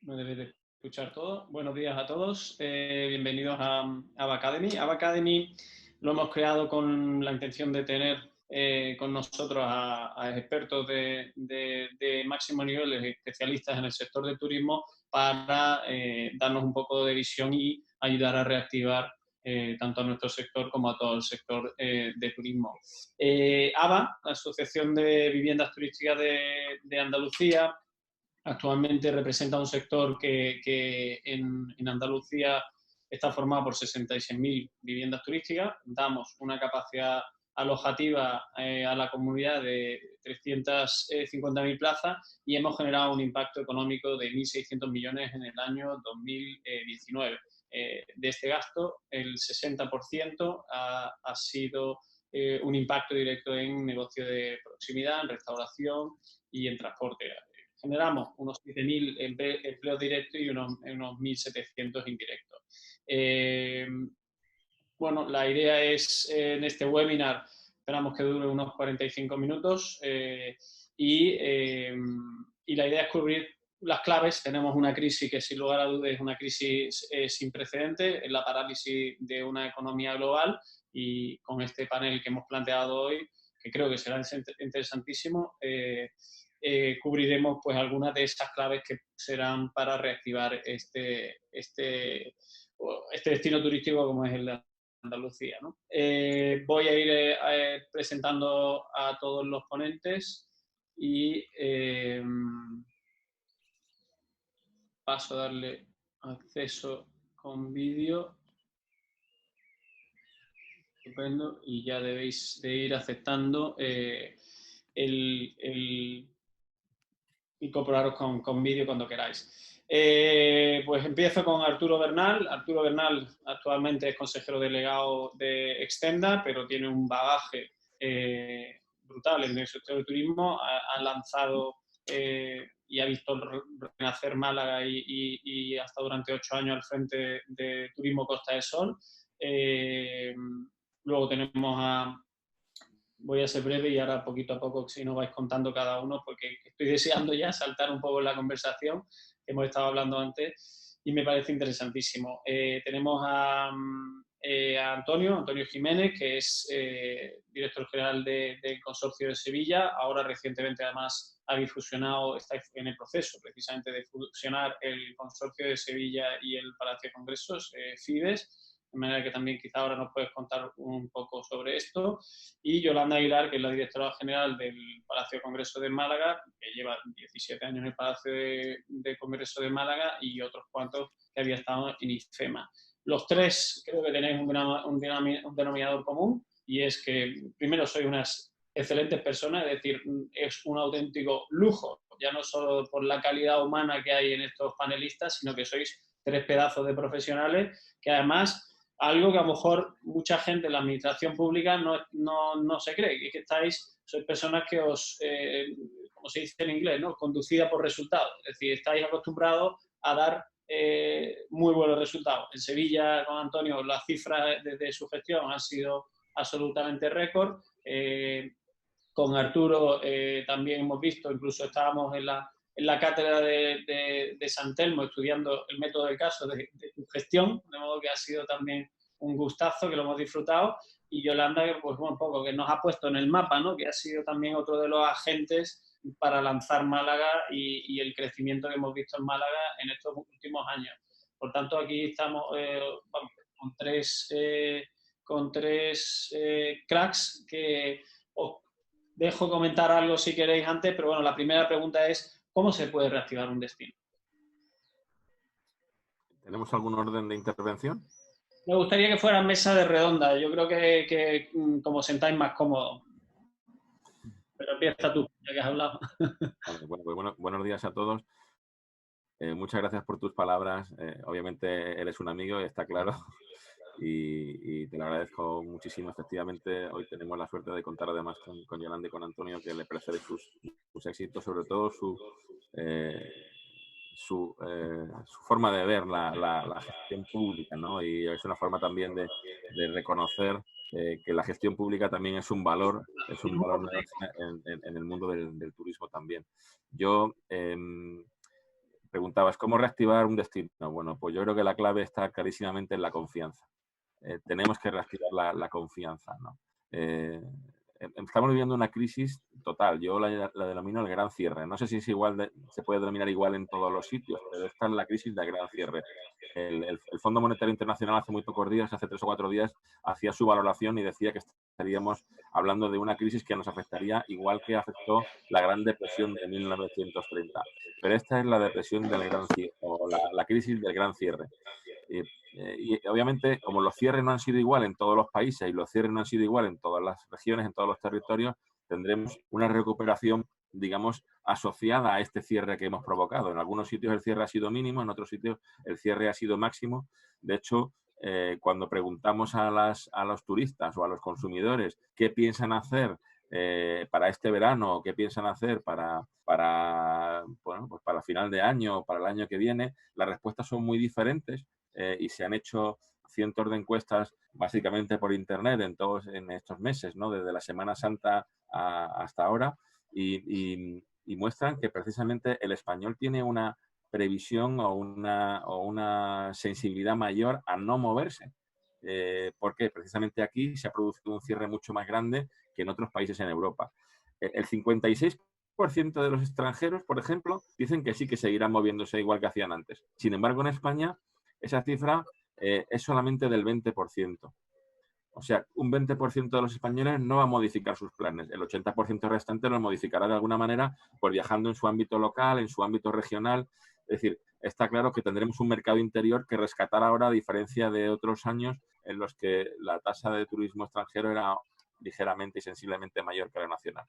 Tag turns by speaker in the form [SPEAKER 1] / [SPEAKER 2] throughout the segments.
[SPEAKER 1] Me debéis de escuchar todo. Buenos días a todos. Bienvenidos a Ava Academy. Ava Academy lo hemos creado con la intención de tener con nosotros a expertos de máximo nivel, especialistas en el sector del turismo, para darnos un poco de visión y ayudar a reactivar tanto a nuestro sector como a todo el sector de turismo. AVA, la Asociación de Viviendas Turísticas de Andalucía, actualmente representa un sector que en Andalucía está formado por 66.000 viviendas turísticas. Damos una capacidad alojativa a la comunidad de 350.000 plazas y hemos generado un impacto económico de 1.600 millones en el año 2019. De este gasto, el 60% ha sido un impacto directo en negocio de proximidad, en restauración y en transporte. Generamos unos 7.000 empleos directos y unos 1.700 indirectos. Bueno, la idea es en este webinar, esperamos que dure unos 45 minutos y la idea es cubrir las claves. Tenemos una crisis que sin lugar a dudas es una crisis sin precedentes, es la parálisis de una economía global, y con este panel que hemos planteado hoy, que creo que será interesantísimo, cubriremos pues algunas de esas claves que serán para reactivar este destino turístico como es el de Andalucía, ¿no? Voy a ir presentando a todos los ponentes y paso a darle acceso con vídeo. Estupendo. Y ya debéis de ir aceptando incorporaros con vídeo cuando queráis. Pues empiezo con Arturo Bernal. Arturo Bernal actualmente es consejero delegado de Extenda, pero tiene un bagaje brutal en el sector del turismo. Ha lanzado y ha visto renacer Málaga y hasta durante 8 años al frente de Turismo Costa del Sol. Luego tenemos a... Voy a ser breve y ahora poquito a poco, si nos vais contando cada uno, porque estoy deseando ya saltar un poco en la conversación que hemos estado hablando antes y me parece interesantísimo. Tenemos a Antonio Jiménez, que es director general del Consorcio de Sevilla. Ahora recientemente además ha difusionado, está en el proceso precisamente de fusionar el Consorcio de Sevilla y el Palacio de Congresos, Fides, de manera que también quizá ahora nos puedes contar un poco sobre esto. Y Yolanda Aguilar, que es la directora general del Palacio de Congreso de Málaga, que lleva 17 años en el Palacio de Congreso de Málaga y otros cuantos que había estado en IFEMA. Los tres creo que tenéis un denominador común, y es que primero sois unas excelentes personas, es decir, es un auténtico lujo, ya no solo por la calidad humana que hay en estos panelistas, sino que sois tres pedazos de profesionales que además... Algo que a lo mejor mucha gente en la administración pública no se cree, que sois personas que como se dice en inglés, ¿no? Conducida por resultados. Es decir, estáis acostumbrados a dar muy buenos resultados. En Sevilla, con Antonio, las cifras de su gestión han sido absolutamente récord. Con Arturo también hemos visto, incluso estábamos en la cátedra de San Telmo estudiando el método de caso de tu gestión, de modo que ha sido también un gustazo, que lo hemos disfrutado. Y Yolanda, que pues un poco que nos ha puesto en el mapa, ¿no? Que ha sido también otro de los agentes para lanzar Málaga y el crecimiento que hemos visto en Málaga en estos últimos años. Por tanto, aquí estamos con tres cracks que os dejo comentar algo si queréis antes, pero bueno, la primera pregunta es, ¿cómo se puede reactivar un destino?
[SPEAKER 2] ¿Tenemos algún orden de intervención?
[SPEAKER 1] Me gustaría que fuera mesa de redonda. Yo creo que como sentáis más cómodo. Pero empieza tú, ya que has hablado.
[SPEAKER 2] Vale, pues buenos días a todos. Muchas gracias por tus palabras. Obviamente eres un amigo, está claro. Y te lo agradezco muchísimo. Efectivamente, hoy tenemos la suerte de contar además con Yolanda y con Antonio, que le precede sus éxitos, sobre todo su forma de ver la gestión pública, ¿no? Y es una forma también de reconocer que la gestión pública también es un valor en el mundo del turismo también. Yo preguntabas, ¿cómo reactivar un destino? Bueno, pues yo creo que la clave está clarísimamente en la confianza. Tenemos que reactivar la confianza, ¿no? Estamos viviendo una crisis total. Yo la denomino el gran cierre. No sé si es igual se puede denominar igual en todos los sitios, pero esta es la crisis del gran cierre. El Fondo Monetario Internacional hace muy pocos días, hace 3 o 4 días, hacía su valoración y decía que estaríamos hablando de una crisis que nos afectaría igual que afectó la Gran Depresión de 1930. Pero esta es la depresión del gran cierre, o la crisis del gran cierre. Y obviamente, como los cierres no han sido igual en todos los países y los cierres no han sido igual en todas las regiones, en todos los territorios, tendremos una recuperación, digamos, asociada a este cierre que hemos provocado. En algunos sitios el cierre ha sido mínimo, en otros sitios el cierre ha sido máximo. De hecho, cuando preguntamos a los turistas o a los consumidores qué piensan hacer para este verano o qué piensan hacer bueno, pues para final de año o para el año que viene, las respuestas son muy diferentes. Y se han hecho cientos de encuestas básicamente por internet en estos meses, ¿no? Desde la Semana Santa hasta ahora, y muestran que precisamente el español tiene una previsión o una sensibilidad mayor a no moverse. Porque precisamente aquí se ha producido un cierre mucho más grande que en otros países en Europa. El 56% de los extranjeros, por ejemplo, dicen que sí, que seguirán moviéndose igual que hacían antes. Sin embargo, en España esa cifra es solamente del 20%. O sea, un 20% de los españoles no va a modificar sus planes. El 80% restante los modificará de alguna manera, pues viajando en su ámbito local, en su ámbito regional. Es decir, está claro que tendremos un mercado interior que rescatar ahora, a diferencia de otros años en los que la tasa de turismo extranjero era ligeramente y sensiblemente mayor que la nacional.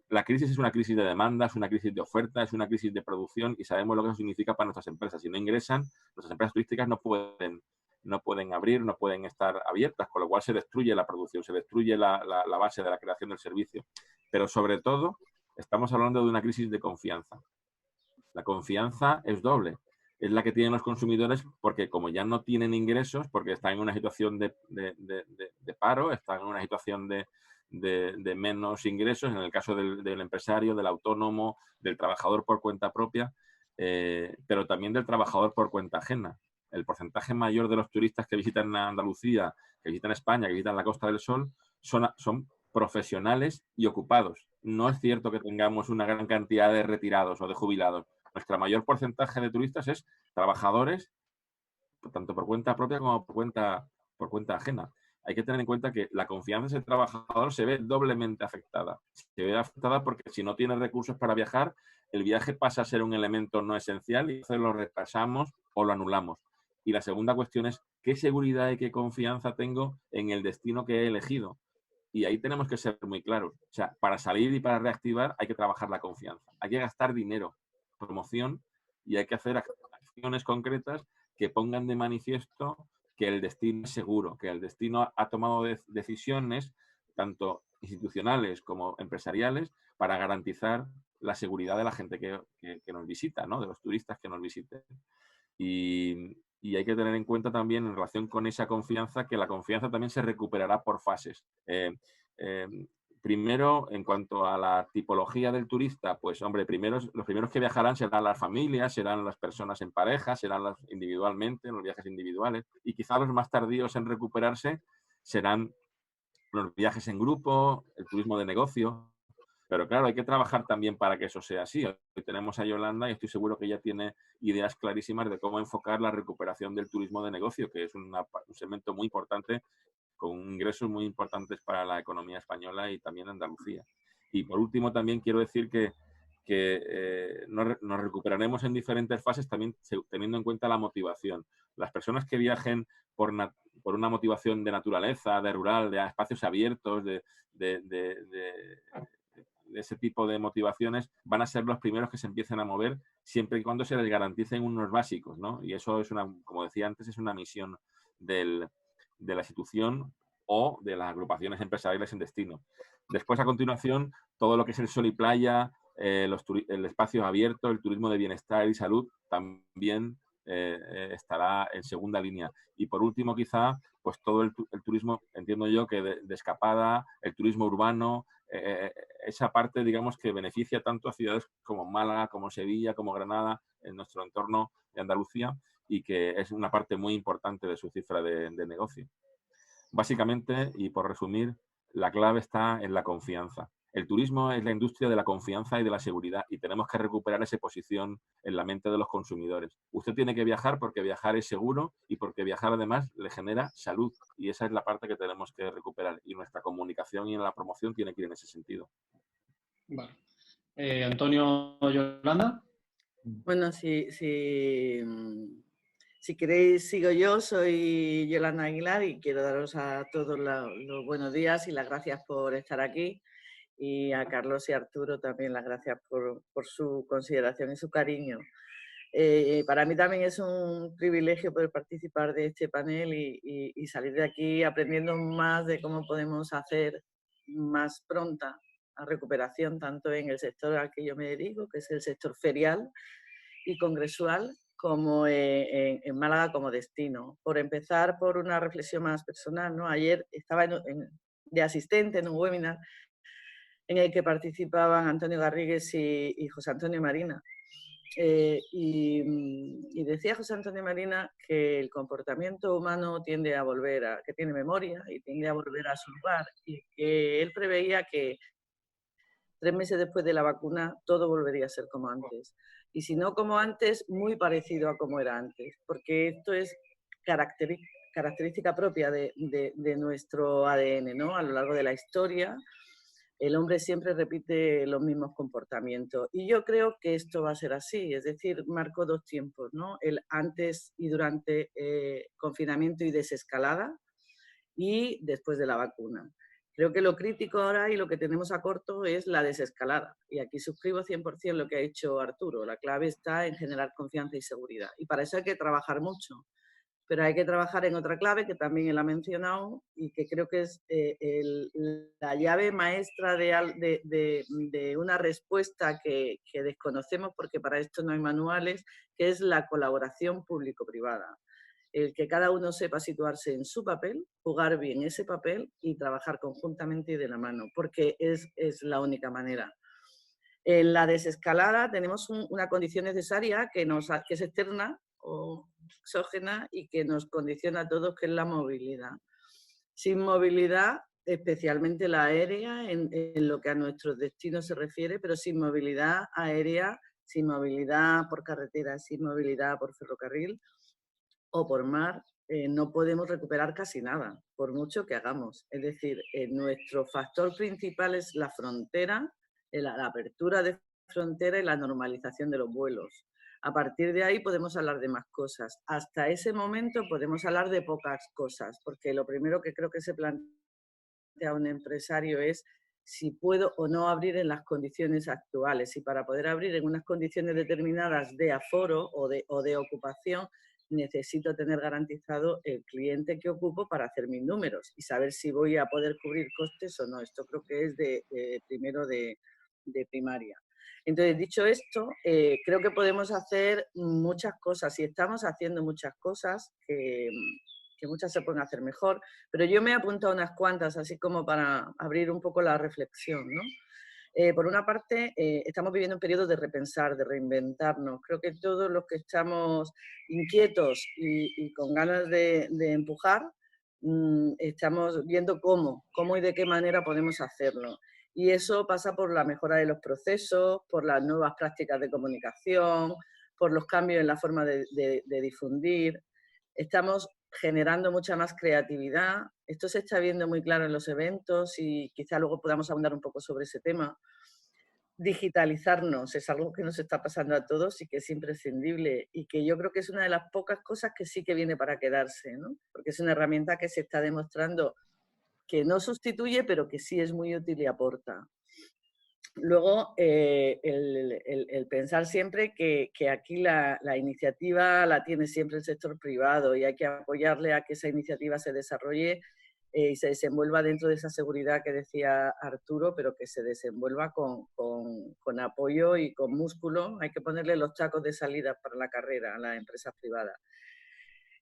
[SPEAKER 2] La crisis es una crisis de demanda, es una crisis de oferta, es una crisis de producción y sabemos lo que eso significa para nuestras empresas. Si no ingresan, nuestras empresas turísticas no pueden abrir, no pueden estar abiertas, con lo cual se destruye la producción, se destruye la base de la creación del servicio. Pero sobre todo, estamos hablando de una crisis de confianza. La confianza es doble. Es la que tienen los consumidores porque como ya no tienen ingresos, porque están en una situación de paro, están en una situación de menos ingresos, en el caso del empresario, del autónomo, del trabajador por cuenta propia, pero también del trabajador por cuenta ajena. El porcentaje mayor de los turistas que visitan Andalucía, que visitan España, que visitan la Costa del Sol, son profesionales y ocupados. No es cierto que tengamos una gran cantidad de retirados o de jubilados. Nuestro mayor porcentaje de turistas es trabajadores, tanto por cuenta propia como por cuenta ajena. Hay que tener en cuenta que la confianza de ese trabajador se ve doblemente afectada. Se ve afectada porque si no tiene recursos para viajar, el viaje pasa a ser un elemento no esencial y entonces lo retrasamos o lo anulamos. Y la segunda cuestión es, ¿qué seguridad y qué confianza tengo en el destino que he elegido? Y ahí tenemos que ser muy claros. O sea, para salir y para reactivar hay que trabajar la confianza. Hay que gastar dinero, promoción, y hay que hacer acciones concretas que pongan de manifiesto que el destino es seguro, que el destino ha tomado decisiones, tanto institucionales como empresariales, para garantizar la seguridad de la gente que nos visita, ¿no? De los turistas que nos visiten. Y hay que tener en cuenta también, en relación con esa confianza, que la confianza también se recuperará por fases. Primero, en cuanto a la tipología del turista, pues hombre, los primeros que viajarán serán las familias, serán las personas en pareja, serán las individualmente, en los viajes individuales, y quizá los más tardíos en recuperarse serán los viajes en grupo, el turismo de negocio. Pero claro, hay que trabajar también para que eso sea así. Hoy tenemos a Yolanda y estoy seguro que ella tiene ideas clarísimas de cómo enfocar la recuperación del turismo de negocio, que es un segmento muy importante, con ingresos muy importantes para la economía española y también Andalucía. Y por último, también quiero decir que nos recuperaremos en diferentes fases también teniendo en cuenta la motivación. Las personas que viajen por una motivación de naturaleza, de rural, de espacios abiertos, de ese tipo de motivaciones, van a ser los primeros que se empiecen a mover siempre y cuando se les garanticen unos básicos, ¿no? Y eso es como decía antes, es una misión de la institución o de las agrupaciones empresariales en destino. Después, a continuación, todo lo que es el sol y playa, el espacio abierto, el turismo de bienestar y salud también estará en segunda línea. Y por último, quizá, pues todo el turismo, entiendo yo, que de escapada, el turismo urbano, esa parte, digamos, que beneficia tanto a ciudades como Málaga, como Sevilla, como Granada, en nuestro entorno de Andalucía, y que es una parte muy importante de su cifra de negocio. Básicamente, y por resumir, la clave está en la confianza. El turismo es la industria de la confianza y de la seguridad, y tenemos que recuperar esa posición en la mente de los consumidores. Usted tiene que viajar porque viajar es seguro y porque viajar además le genera salud, y esa es la parte que tenemos que recuperar, y nuestra comunicación y en la promoción tiene que ir en ese sentido.
[SPEAKER 1] Vale. Antonio, Yolanda.
[SPEAKER 3] Bueno, si queréis, sigo yo. Soy Yolanda Aguilar y quiero daros a todos los buenos días y las gracias por estar aquí. Y a Carlos y Arturo también las gracias por su consideración y su cariño. Para mí también es un privilegio poder participar de este panel y salir de aquí aprendiendo más de cómo podemos hacer más pronta la recuperación, tanto en el sector al que yo me dedico, que es el sector ferial y congresual, como en Málaga como destino. Por empezar por una reflexión más personal, ¿no? Ayer estaba de asistente en un webinar en el que participaban Antonio Garrigues y José Antonio Marina. Y decía José Antonio Marina que el comportamiento humano tiende a volver a, que tiene memoria y tiende a volver a su lugar, y que él preveía que 3 meses después de la vacuna todo volvería a ser como antes. Y si no como antes, muy parecido a como era antes, porque esto es característica propia de nuestro ADN, ¿no? A lo largo de la historia, el hombre siempre repite los mismos comportamientos. Y yo creo que esto va a ser así, es decir, marco 2 tiempos, ¿no? El antes y durante confinamiento y desescalada, y después de la vacuna. Creo que lo crítico ahora y lo que tenemos a corto es la desescalada. Y aquí suscribo 100% lo que ha dicho Arturo. La clave está en generar confianza y seguridad. Y para eso hay que trabajar mucho. Pero hay que trabajar en otra clave que también él ha mencionado y que creo que es la llave maestra de una respuesta que desconocemos, porque para esto no hay manuales, que es la colaboración público-privada. El que cada uno sepa situarse en su papel, jugar bien ese papel y trabajar conjuntamente y de la mano, porque es la única manera. En la desescalada tenemos una condición necesaria que es externa o exógena y que nos condiciona a todos, que es la movilidad. Sin movilidad, especialmente la aérea, en lo que a nuestros destinos se refiere, pero sin movilidad aérea, sin movilidad por carretera, sin movilidad por ferrocarril o por mar, no podemos recuperar casi nada, por mucho que hagamos. Es decir, nuestro factor principal es la frontera, la apertura de frontera y la normalización de los vuelos. A partir de ahí podemos hablar de más cosas. Hasta ese momento podemos hablar de pocas cosas, porque lo primero que creo que se plantea un empresario es si puedo o no abrir en las condiciones actuales. Y para poder abrir en unas condiciones determinadas de aforo o de ocupación, necesito tener garantizado el cliente que ocupo para hacer mis números y saber si voy a poder cubrir costes o no. Esto creo que es primero de primaria. Entonces, dicho esto, creo que podemos hacer muchas cosas y estamos haciendo muchas cosas que muchas se pueden hacer mejor, pero yo me he apuntado unas cuantas, así como para abrir un poco la reflexión, ¿no? Por una parte, estamos viviendo un periodo de repensar, de reinventarnos. Creo que todos los que estamos inquietos y con ganas de empujar, estamos viendo cómo y de qué manera podemos hacerlo. Y eso pasa por la mejora de los procesos, por las nuevas prácticas de comunicación, por los cambios en la forma de difundir. Estamos generando mucha más creatividad. Esto se está viendo muy claro en los eventos y quizá luego podamos abundar un poco sobre ese tema. Digitalizarnos es algo que nos está pasando a todos y que es imprescindible y que yo creo que es una de las pocas cosas que sí que viene para quedarse, ¿no? Porque es una herramienta que se está demostrando que no sustituye, pero que sí es muy útil y aporta. Luego, el pensar siempre que aquí la iniciativa la tiene siempre el sector privado y hay que apoyarle a que esa iniciativa se desarrolle y se desenvuelva dentro de esa seguridad que decía Arturo, pero que se desenvuelva con apoyo y con músculo. Hay que ponerle los tacos de salida para la carrera a las empresas privadas.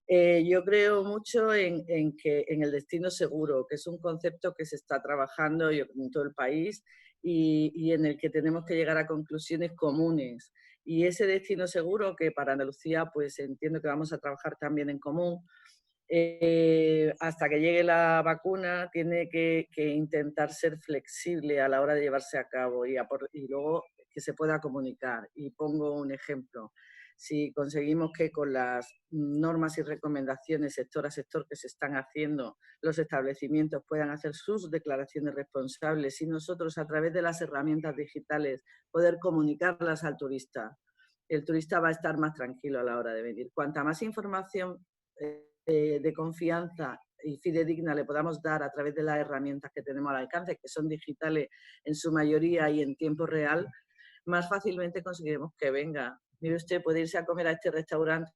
[SPEAKER 3] Yo creo mucho en el destino seguro, que es un concepto que se está trabajando en todo el país y en el que tenemos que llegar a conclusiones comunes. Y ese destino seguro, que para Andalucía pues entiendo que vamos a trabajar también en común, hasta que llegue la vacuna tiene que intentar ser flexible a la hora de llevarse a cabo y luego que se pueda comunicar. Y pongo un ejemplo. Si conseguimos que con las normas y recomendaciones sector a sector que se están haciendo, los establecimientos puedan hacer sus declaraciones responsables y nosotros a través de las herramientas digitales poder comunicarlas al turista, el turista va a estar más tranquilo a la hora de venir. Cuanta más información de confianza y fidedigna le podamos dar a través de las herramientas que tenemos al alcance, que son digitales en su mayoría y en tiempo real, más fácilmente conseguiremos que venga. Mire usted, puede irse a comer a este restaurante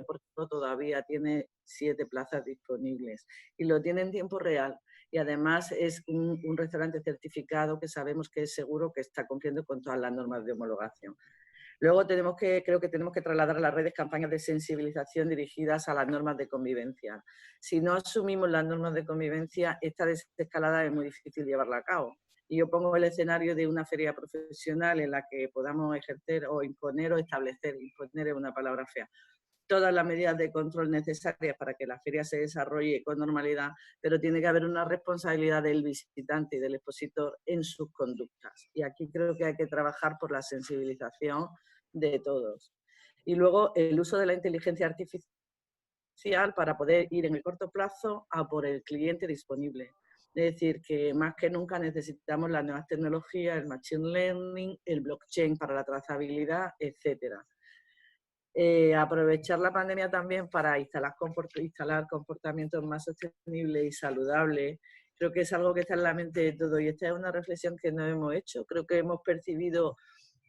[SPEAKER 3] porque todavía tiene 7 plazas disponibles y lo tiene en tiempo real. Y además es un restaurante certificado que sabemos que es seguro, que está cumpliendo con todas las normas de homologación. Luego creo que tenemos que trasladar a las redes campañas de sensibilización dirigidas a las normas de convivencia. Si no asumimos las normas de convivencia, esta desescalada es muy difícil llevarla a cabo. Y yo pongo el escenario de una feria profesional en la que podamos ejercer o imponer o establecer, imponer es una palabra fea, todas las medidas de control necesarias para que la feria se desarrolle con normalidad, pero tiene que haber una responsabilidad del visitante y del expositor en sus conductas. Y aquí creo que hay que trabajar por la sensibilización de todos. Y luego el uso de la inteligencia artificial para poder ir en el corto plazo a por el cliente disponible. Es decir, que más que nunca necesitamos las nuevas tecnologías, el machine learning, el blockchain para la trazabilidad, etcétera. Aprovechar la pandemia también para instalar comportamientos más sostenibles y saludables. Creo que es algo que está en la mente de todos y esta es una reflexión que no hemos hecho. Creo que hemos percibido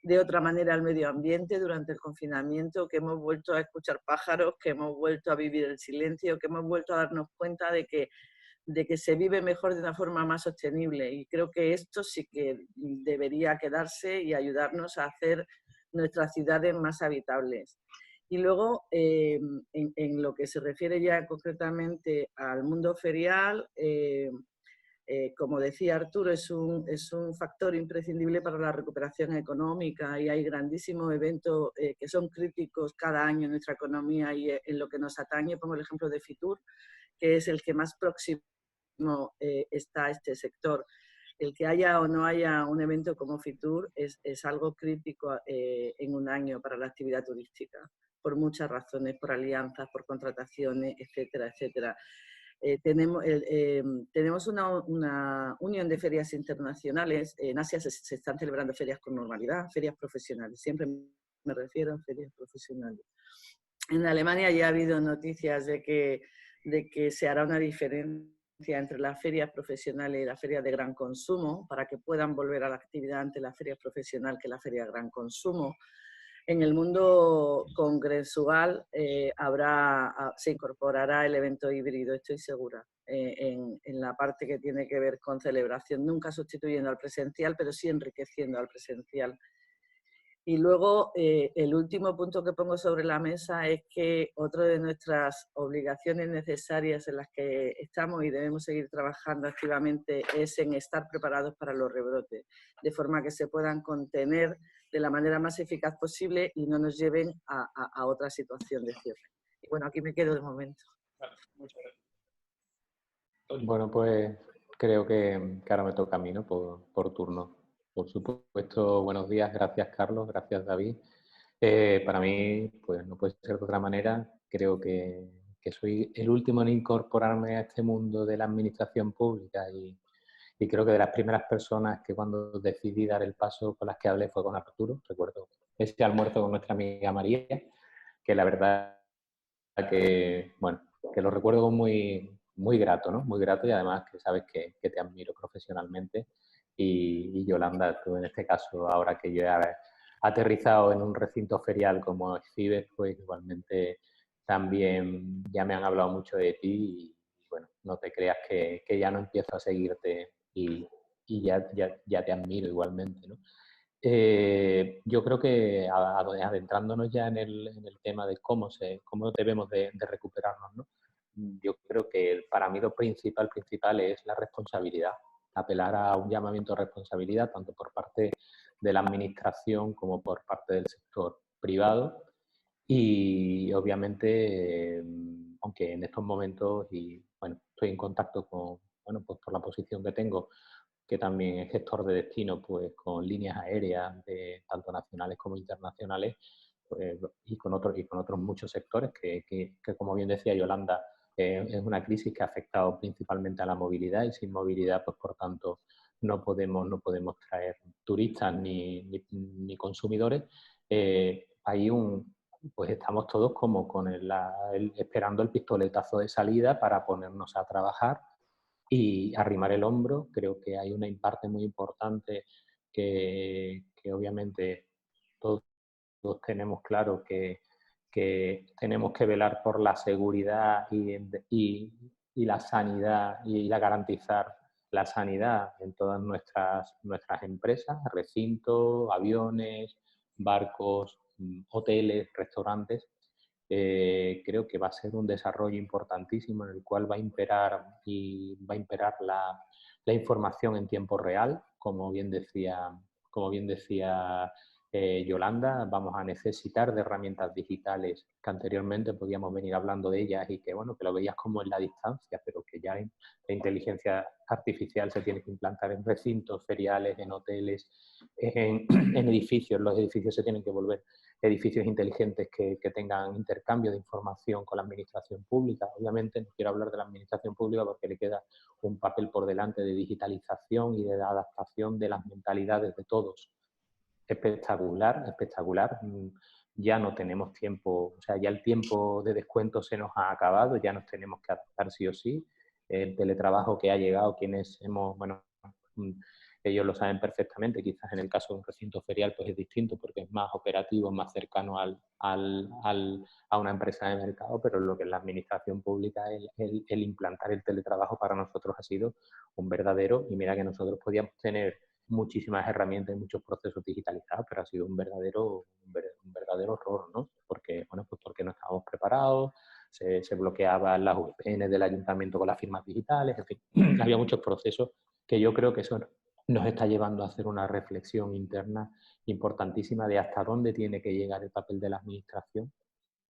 [SPEAKER 3] de otra manera el medio ambiente durante el confinamiento, que hemos vuelto a escuchar pájaros, que hemos vuelto a vivir el silencio, que hemos vuelto a darnos cuenta de que se vive mejor de una forma más sostenible. Y creo que esto sí que debería quedarse y ayudarnos a hacer nuestras ciudades más habitables. Y luego, en lo que se refiere ya concretamente al mundo ferial, como decía Arturo, es un factor imprescindible para la recuperación económica y hay grandísimos eventos que son críticos cada año en nuestra economía y en lo que nos atañe. Pongo el ejemplo de Fitur, que es el que más próximo está a este sector. El que haya o no haya un evento como Fitur es algo crítico en un año para la actividad turística, por muchas razones, por alianzas, por contrataciones, etcétera, etcétera. Tenemos una unión de ferias internacionales. En Asia se están celebrando ferias con normalidad, ferias profesionales. Siempre me refiero a ferias profesionales. En Alemania ya ha habido noticias de que se hará una diferencia entre las ferias profesionales y las ferias de gran consumo para que puedan volver a la actividad ante la feria profesional que la feria de gran consumo. En el mundo congresual se incorporará el evento híbrido, estoy segura, en la parte que tiene que ver con celebración, nunca sustituyendo al presencial, pero sí enriqueciendo al presencial. Y luego, el último punto que pongo sobre la mesa es que otra de nuestras obligaciones necesarias en las que estamos y debemos seguir trabajando activamente es en estar preparados para los rebrotes, de forma que se puedan contener de la manera más eficaz posible y no nos lleven a otra situación de cierre. Y bueno, aquí me quedo de momento.
[SPEAKER 1] Vale, muchas gracias.
[SPEAKER 4] Bueno, pues creo que ahora me toca a mí, ¿no? Por turno. Por supuesto, buenos días, gracias Carlos, gracias David. Para mí, pues no puede ser de otra manera. Creo que soy el último en incorporarme a este mundo de la administración pública y creo que de las primeras personas que cuando decidí dar el paso con las que hablé fue con Arturo. Recuerdo ese almuerzo con nuestra amiga María, que la verdad que, bueno, que lo recuerdo muy, muy grato, ¿no? Muy grato y además que sabes que te admiro profesionalmente. Y Yolanda, tú en este caso, ahora que yo he aterrizado en un recinto ferial como Exhibes, pues igualmente también ya me han hablado mucho de ti y bueno, no te creas que ya no empiezo a seguirte y ya te admiro igualmente, ¿no? Yo creo que adentrándonos ya en el tema de cómo debemos de recuperarnos, ¿no? Yo creo que para mí lo principal es la responsabilidad, apelar a un llamamiento de responsabilidad tanto por parte de la administración como por parte del sector privado y obviamente, aunque en estos momentos, y bueno, estoy en contacto con, bueno, pues por la posición que tengo, que también es gestor de destino, pues con líneas aéreas de tanto nacionales como internacionales, pues, y con otros muchos sectores que como bien decía Yolanda, es una crisis que ha afectado principalmente a la movilidad y sin movilidad, pues por tanto no podemos traer turistas ni consumidores. Hay pues estamos todos como con esperando el pistoletazo de salida para ponernos a trabajar y arrimar el hombro. Creo que hay una parte muy importante que obviamente todos tenemos claro que tenemos que velar por la seguridad y la sanidad y garantizar la sanidad en todas nuestras empresas, recintos, aviones, barcos, hoteles, restaurantes. Creo que va a ser un desarrollo importantísimo en el cual va a imperar la información en tiempo real, como bien decía Yolanda. Vamos a necesitar de herramientas digitales que anteriormente podíamos venir hablando de ellas y que, bueno, que lo veías como en la distancia, pero que ya la inteligencia artificial se tiene que implantar en recintos feriales, en hoteles, en edificios. Los edificios se tienen que volver edificios inteligentes que tengan intercambio de información con la administración pública. Obviamente no quiero hablar de la administración pública porque le queda un papel por delante de digitalización y de adaptación de las mentalidades de todos. Espectacular, espectacular. Ya no tenemos tiempo, o sea, ya el tiempo de descuento se nos ha acabado, ya nos tenemos que adaptar sí o sí. El teletrabajo que ha llegado, quienes hemos, bueno, ellos lo saben perfectamente, quizás en el caso de un recinto ferial pues es distinto porque es más operativo, más cercano a una empresa de mercado, pero lo que es la administración pública, el implantar el teletrabajo para nosotros ha sido un verdadero, y mira que nosotros podíamos tener muchísimas herramientas y muchos procesos digitalizados, pero ha sido un verdadero horror, ¿no? Porque, bueno, pues porque no estábamos preparados, se bloqueaban las VPN del ayuntamiento con las firmas digitales, en fin, había muchos procesos que yo creo que eso nos está llevando a hacer una reflexión interna importantísima de hasta dónde tiene que llegar el papel de la administración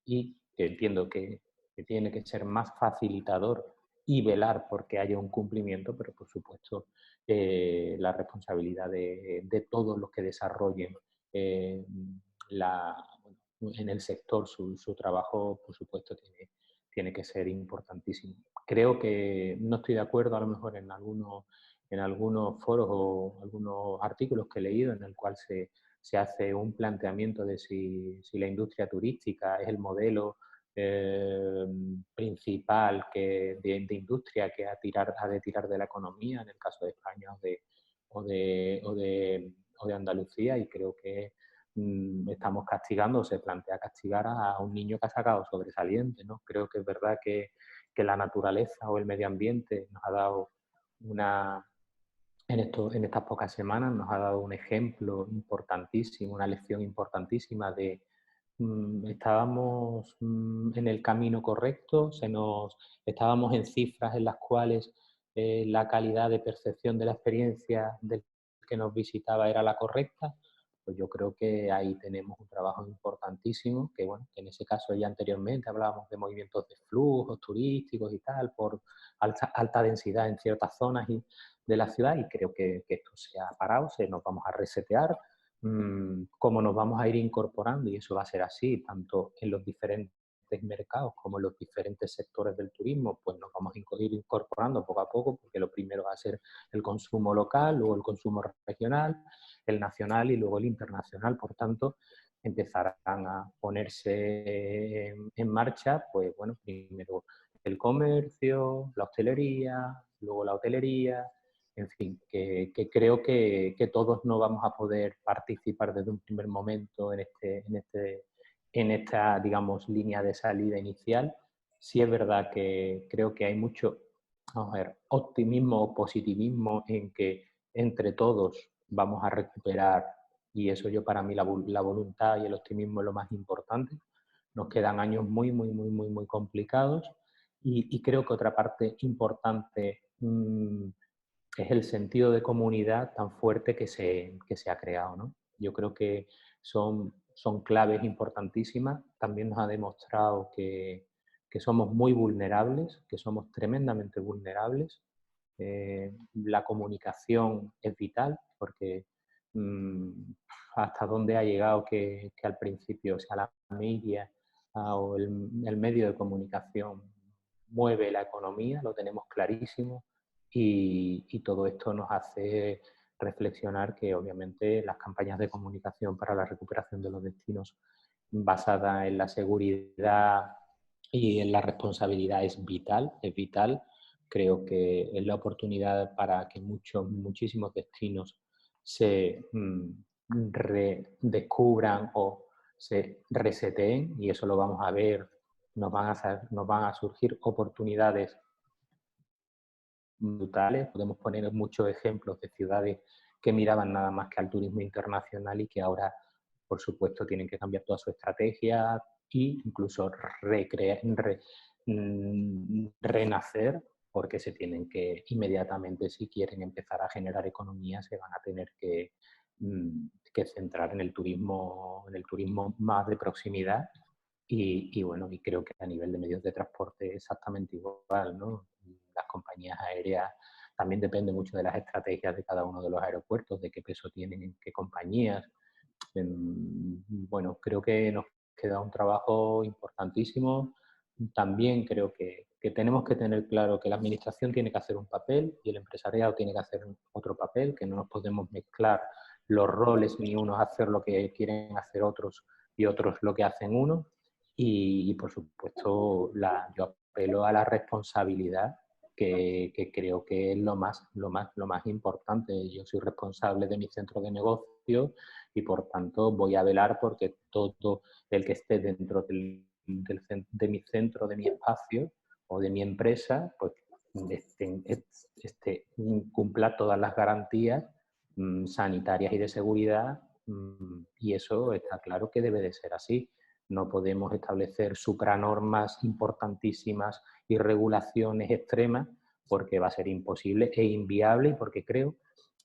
[SPEAKER 4] y que entiendo que tiene que ser más facilitador y velar porque haya un cumplimiento, pero por supuesto la responsabilidad de todos los que desarrollen en el sector su trabajo, por supuesto, tiene que ser importantísimo. Creo que no estoy de acuerdo a lo mejor en algunos foros o algunos artículos que he leído en el cual se hace un planteamiento de si la industria turística es el modelo principal de industria que ha de tirar de la economía, en el caso de España o de Andalucía, y creo que estamos castigando, se plantea castigar a un niño que ha sacado sobresaliente, ¿no? Creo que es verdad que la naturaleza o el medio ambiente nos ha dado en estas pocas semanas nos ha dado un ejemplo importantísimo, una lección importantísima de estábamos en el camino correcto, estábamos en cifras en las cuales la calidad de percepción de la experiencia del que nos visitaba era la correcta. Pues yo creo que ahí tenemos un trabajo importantísimo, que bueno, que en ese caso ya anteriormente hablábamos de movimientos de flujos turísticos y tal, por alta densidad en ciertas zonas de la ciudad, y creo que esto se ha parado, nos vamos a resetear, cómo nos vamos a ir incorporando, y eso va a ser así, tanto en los diferentes mercados como en los diferentes sectores del turismo, pues nos vamos a ir incorporando poco a poco, porque lo primero va a ser el consumo local, luego el consumo regional, el nacional y luego el internacional. Por tanto, empezarán a ponerse en marcha, pues bueno, primero el comercio, la hostelería, luego la hotelería, en fin, que creo que todos no vamos a poder participar desde un primer momento en esta, digamos, línea de salida inicial. Sí es verdad que creo que hay mucho, vamos a ver, optimismo o positivismo en que entre todos vamos a recuperar Y eso para mí, la voluntad y el optimismo es lo más importante. Nos quedan años muy, muy, muy, muy, muy complicados y creo que otra parte importante es el sentido de comunidad tan fuerte que se ha creado, ¿no? Yo creo que son claves importantísimas. También nos ha demostrado que somos muy vulnerables, que somos tremendamente vulnerables. La comunicación es vital porque hasta dónde ha llegado que al principio, o sea, la media o el medio de comunicación mueve la economía, lo tenemos clarísimo, y todo esto nos hace reflexionar que obviamente las campañas de comunicación para la recuperación de los destinos basada en la seguridad y en la responsabilidad es vital, es vital. Creo que es la oportunidad para que muchísimos destinos se redescubran o se reseteen, y eso lo vamos a ver. Nos van a surgir oportunidades brutales. Podemos poner muchos ejemplos de ciudades que miraban nada más que al turismo internacional y que ahora, por supuesto, tienen que cambiar toda su estrategia e incluso renacer, porque se tienen que inmediatamente, si quieren empezar a generar economía, se van a tener que centrar en el turismo más de proximidad. Y bueno, y creo que a nivel de medios de transporte exactamente igual, ¿no? Las compañías aéreas también depende mucho de las estrategias de cada uno de los aeropuertos, de qué peso tienen, qué compañías. Bueno, creo que nos queda un trabajo importantísimo. También creo que tenemos que tener claro que la administración tiene que hacer un papel y el empresariado tiene que hacer otro papel, que no nos podemos mezclar los roles, ni unos hacer lo que quieren hacer otros y otros lo que hacen unos. Y por supuesto, yo apelo a la responsabilidad, que creo que es lo más importante. Yo soy responsable de mi centro de negocio y por tanto voy a velar porque todo el que esté dentro de mi centro, de mi espacio o de mi empresa, pues cumpla todas las garantías sanitarias y de seguridad, y eso está claro que debe de ser así. No podemos establecer supranormas importantísimas y regulaciones extremas porque va a ser imposible e inviable, y porque creo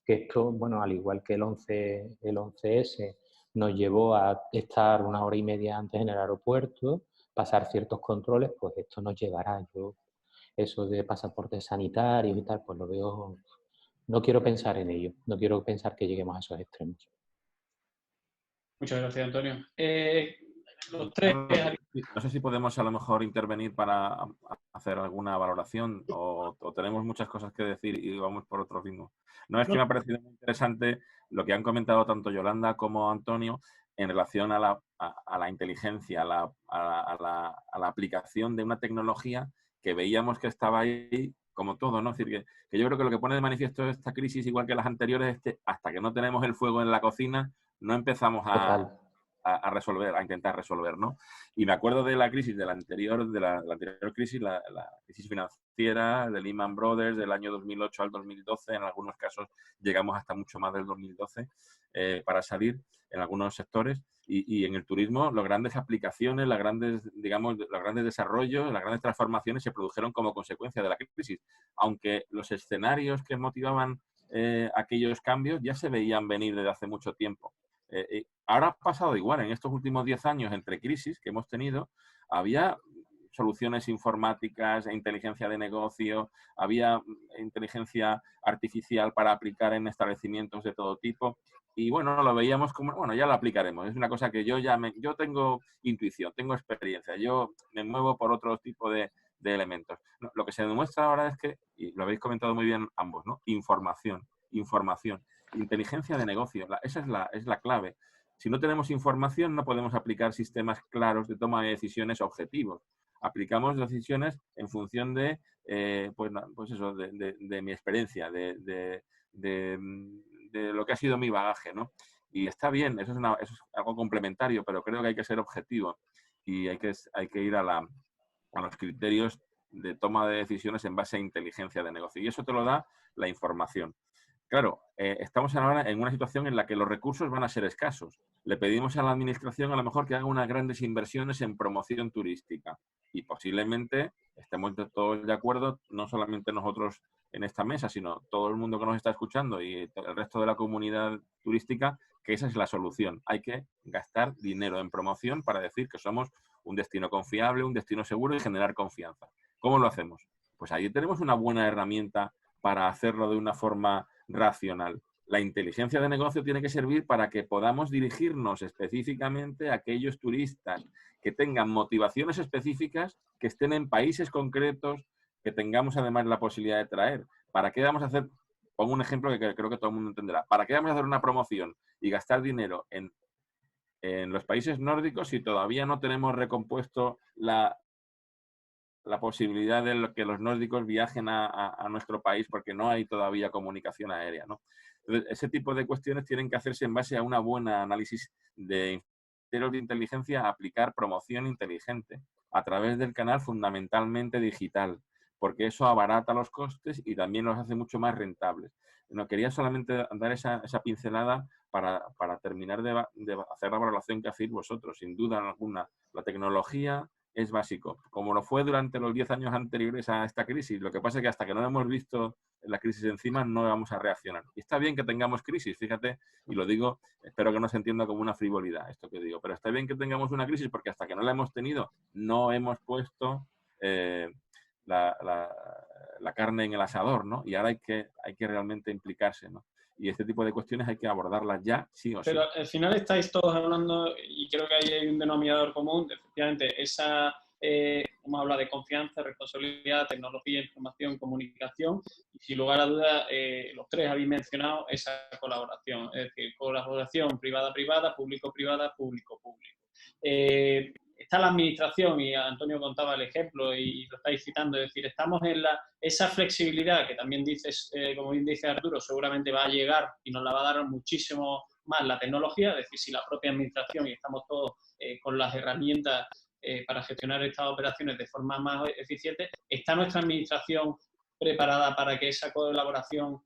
[SPEAKER 4] que esto, bueno, al igual que el 11S nos llevó a estar 1 hora y media antes en el aeropuerto, pasar ciertos controles, pues esto nos llevará. Yo eso de pasaportes sanitarios y tal, pues lo veo, no quiero pensar en ello, no quiero pensar que lleguemos a esos extremos.
[SPEAKER 1] Muchas gracias, Antonio. Los tres...
[SPEAKER 2] No sé si podemos a lo mejor intervenir para hacer alguna valoración o tenemos muchas cosas que decir y vamos por otro ritmo. No, es que me ha parecido muy interesante lo que han comentado tanto Yolanda como Antonio en relación a la inteligencia, a la aplicación de una tecnología que veíamos que estaba ahí como todo, ¿no? Es decir, que yo creo que lo que pone de manifiesto esta crisis, igual que las anteriores, es que hasta que no tenemos el fuego en la cocina, no empezamos a resolver, a intentar resolver, ¿no? Y me acuerdo de la crisis de la anterior crisis, la crisis financiera de Lehman Brothers del año 2008 al 2012, en algunos casos llegamos hasta mucho más del 2012 para salir en algunos sectores, y en el turismo las grandes aplicaciones, los grandes desarrollos, las grandes transformaciones se produjeron como consecuencia de la crisis, aunque los escenarios que motivaban aquellos cambios ya se veían venir desde hace mucho tiempo. Ahora ha pasado igual, en estos últimos 10 años entre crisis que hemos tenido, había soluciones informáticas e inteligencia de negocio, había inteligencia artificial para aplicar en establecimientos de todo tipo, y bueno, lo veíamos como, bueno, ya lo aplicaremos. Es una cosa que yo tengo intuición, tengo experiencia, yo me muevo por otro tipo de elementos. No, lo que se demuestra ahora es que, y lo habéis comentado muy bien ambos, ¿no? Información. Inteligencia de negocio, esa es la clave. Si no tenemos información, no podemos aplicar sistemas claros de toma de decisiones objetivos. Aplicamos decisiones en función de, pues eso, de mi experiencia, de lo que ha sido mi bagaje, ¿no? Y está bien, eso es algo complementario, pero creo que hay que ser objetivo y hay que ir a los criterios de toma de decisiones en base a inteligencia de negocio. Y eso te lo da la información. Claro, estamos ahora en una situación en la que los recursos van a ser escasos. Le pedimos a la administración a lo mejor que haga unas grandes inversiones en promoción turística y posiblemente estemos todos de acuerdo, no solamente nosotros en esta mesa, sino todo el mundo que nos está escuchando y el resto de la comunidad turística, que esa es la solución. Hay que gastar dinero en promoción para decir que somos un destino confiable, un destino seguro y generar confianza. ¿Cómo lo hacemos? Pues ahí tenemos una buena herramienta para hacerlo de una forma racional. La inteligencia de negocio tiene que servir para que podamos dirigirnos específicamente a aquellos turistas que tengan motivaciones específicas, que estén en países concretos, que tengamos además la posibilidad de traer. ¿Para qué vamos a hacer? Pongo un ejemplo que creo que todo el mundo entenderá. ¿Para qué vamos a hacer una promoción y gastar dinero en los países nórdicos si todavía no tenemos recompuesto la posibilidad de que los nórdicos viajen a nuestro país porque no hay todavía comunicación aérea, ¿no? Entonces, ese tipo de cuestiones tienen que hacerse en base a una buena análisis de inteligencia, aplicar promoción inteligente a través del canal fundamentalmente digital, porque eso abarata los costes y también los hace mucho más rentables. No, quería solamente dar esa pincelada para terminar de hacer la valoración que hacéis vosotros. Sin duda alguna, la tecnología es básico, como lo fue durante los 10 años anteriores a esta crisis. Lo que pasa es que hasta que no hemos visto la crisis encima no vamos a reaccionar. Y está bien que tengamos crisis, fíjate, y lo digo, espero que no se entienda como una frivolidad esto que digo, pero está bien que tengamos una crisis porque hasta que no la hemos tenido no hemos puesto la carne en el asador, ¿no? Y ahora hay que realmente implicarse, ¿no? Y este tipo de cuestiones hay que abordarlas ya, sí o sí.
[SPEAKER 1] Pero al final estáis todos hablando, y creo que ahí hay un denominador común, efectivamente, esa, hemos hablado de confianza, responsabilidad, tecnología, información, comunicación, y sin lugar a dudas, los tres habéis mencionado esa colaboración, es decir, colaboración privada-privada, público-privada, público-público. Está la administración, y Antonio contaba el ejemplo y lo estáis citando, es decir, estamos en esa flexibilidad que también dices, como bien dice Arturo, seguramente va a llegar y nos la va a dar muchísimo más la tecnología, es decir, si la propia administración y estamos todos con las herramientas para gestionar estas operaciones de forma más eficiente, ¿está nuestra administración preparada para que esa colaboración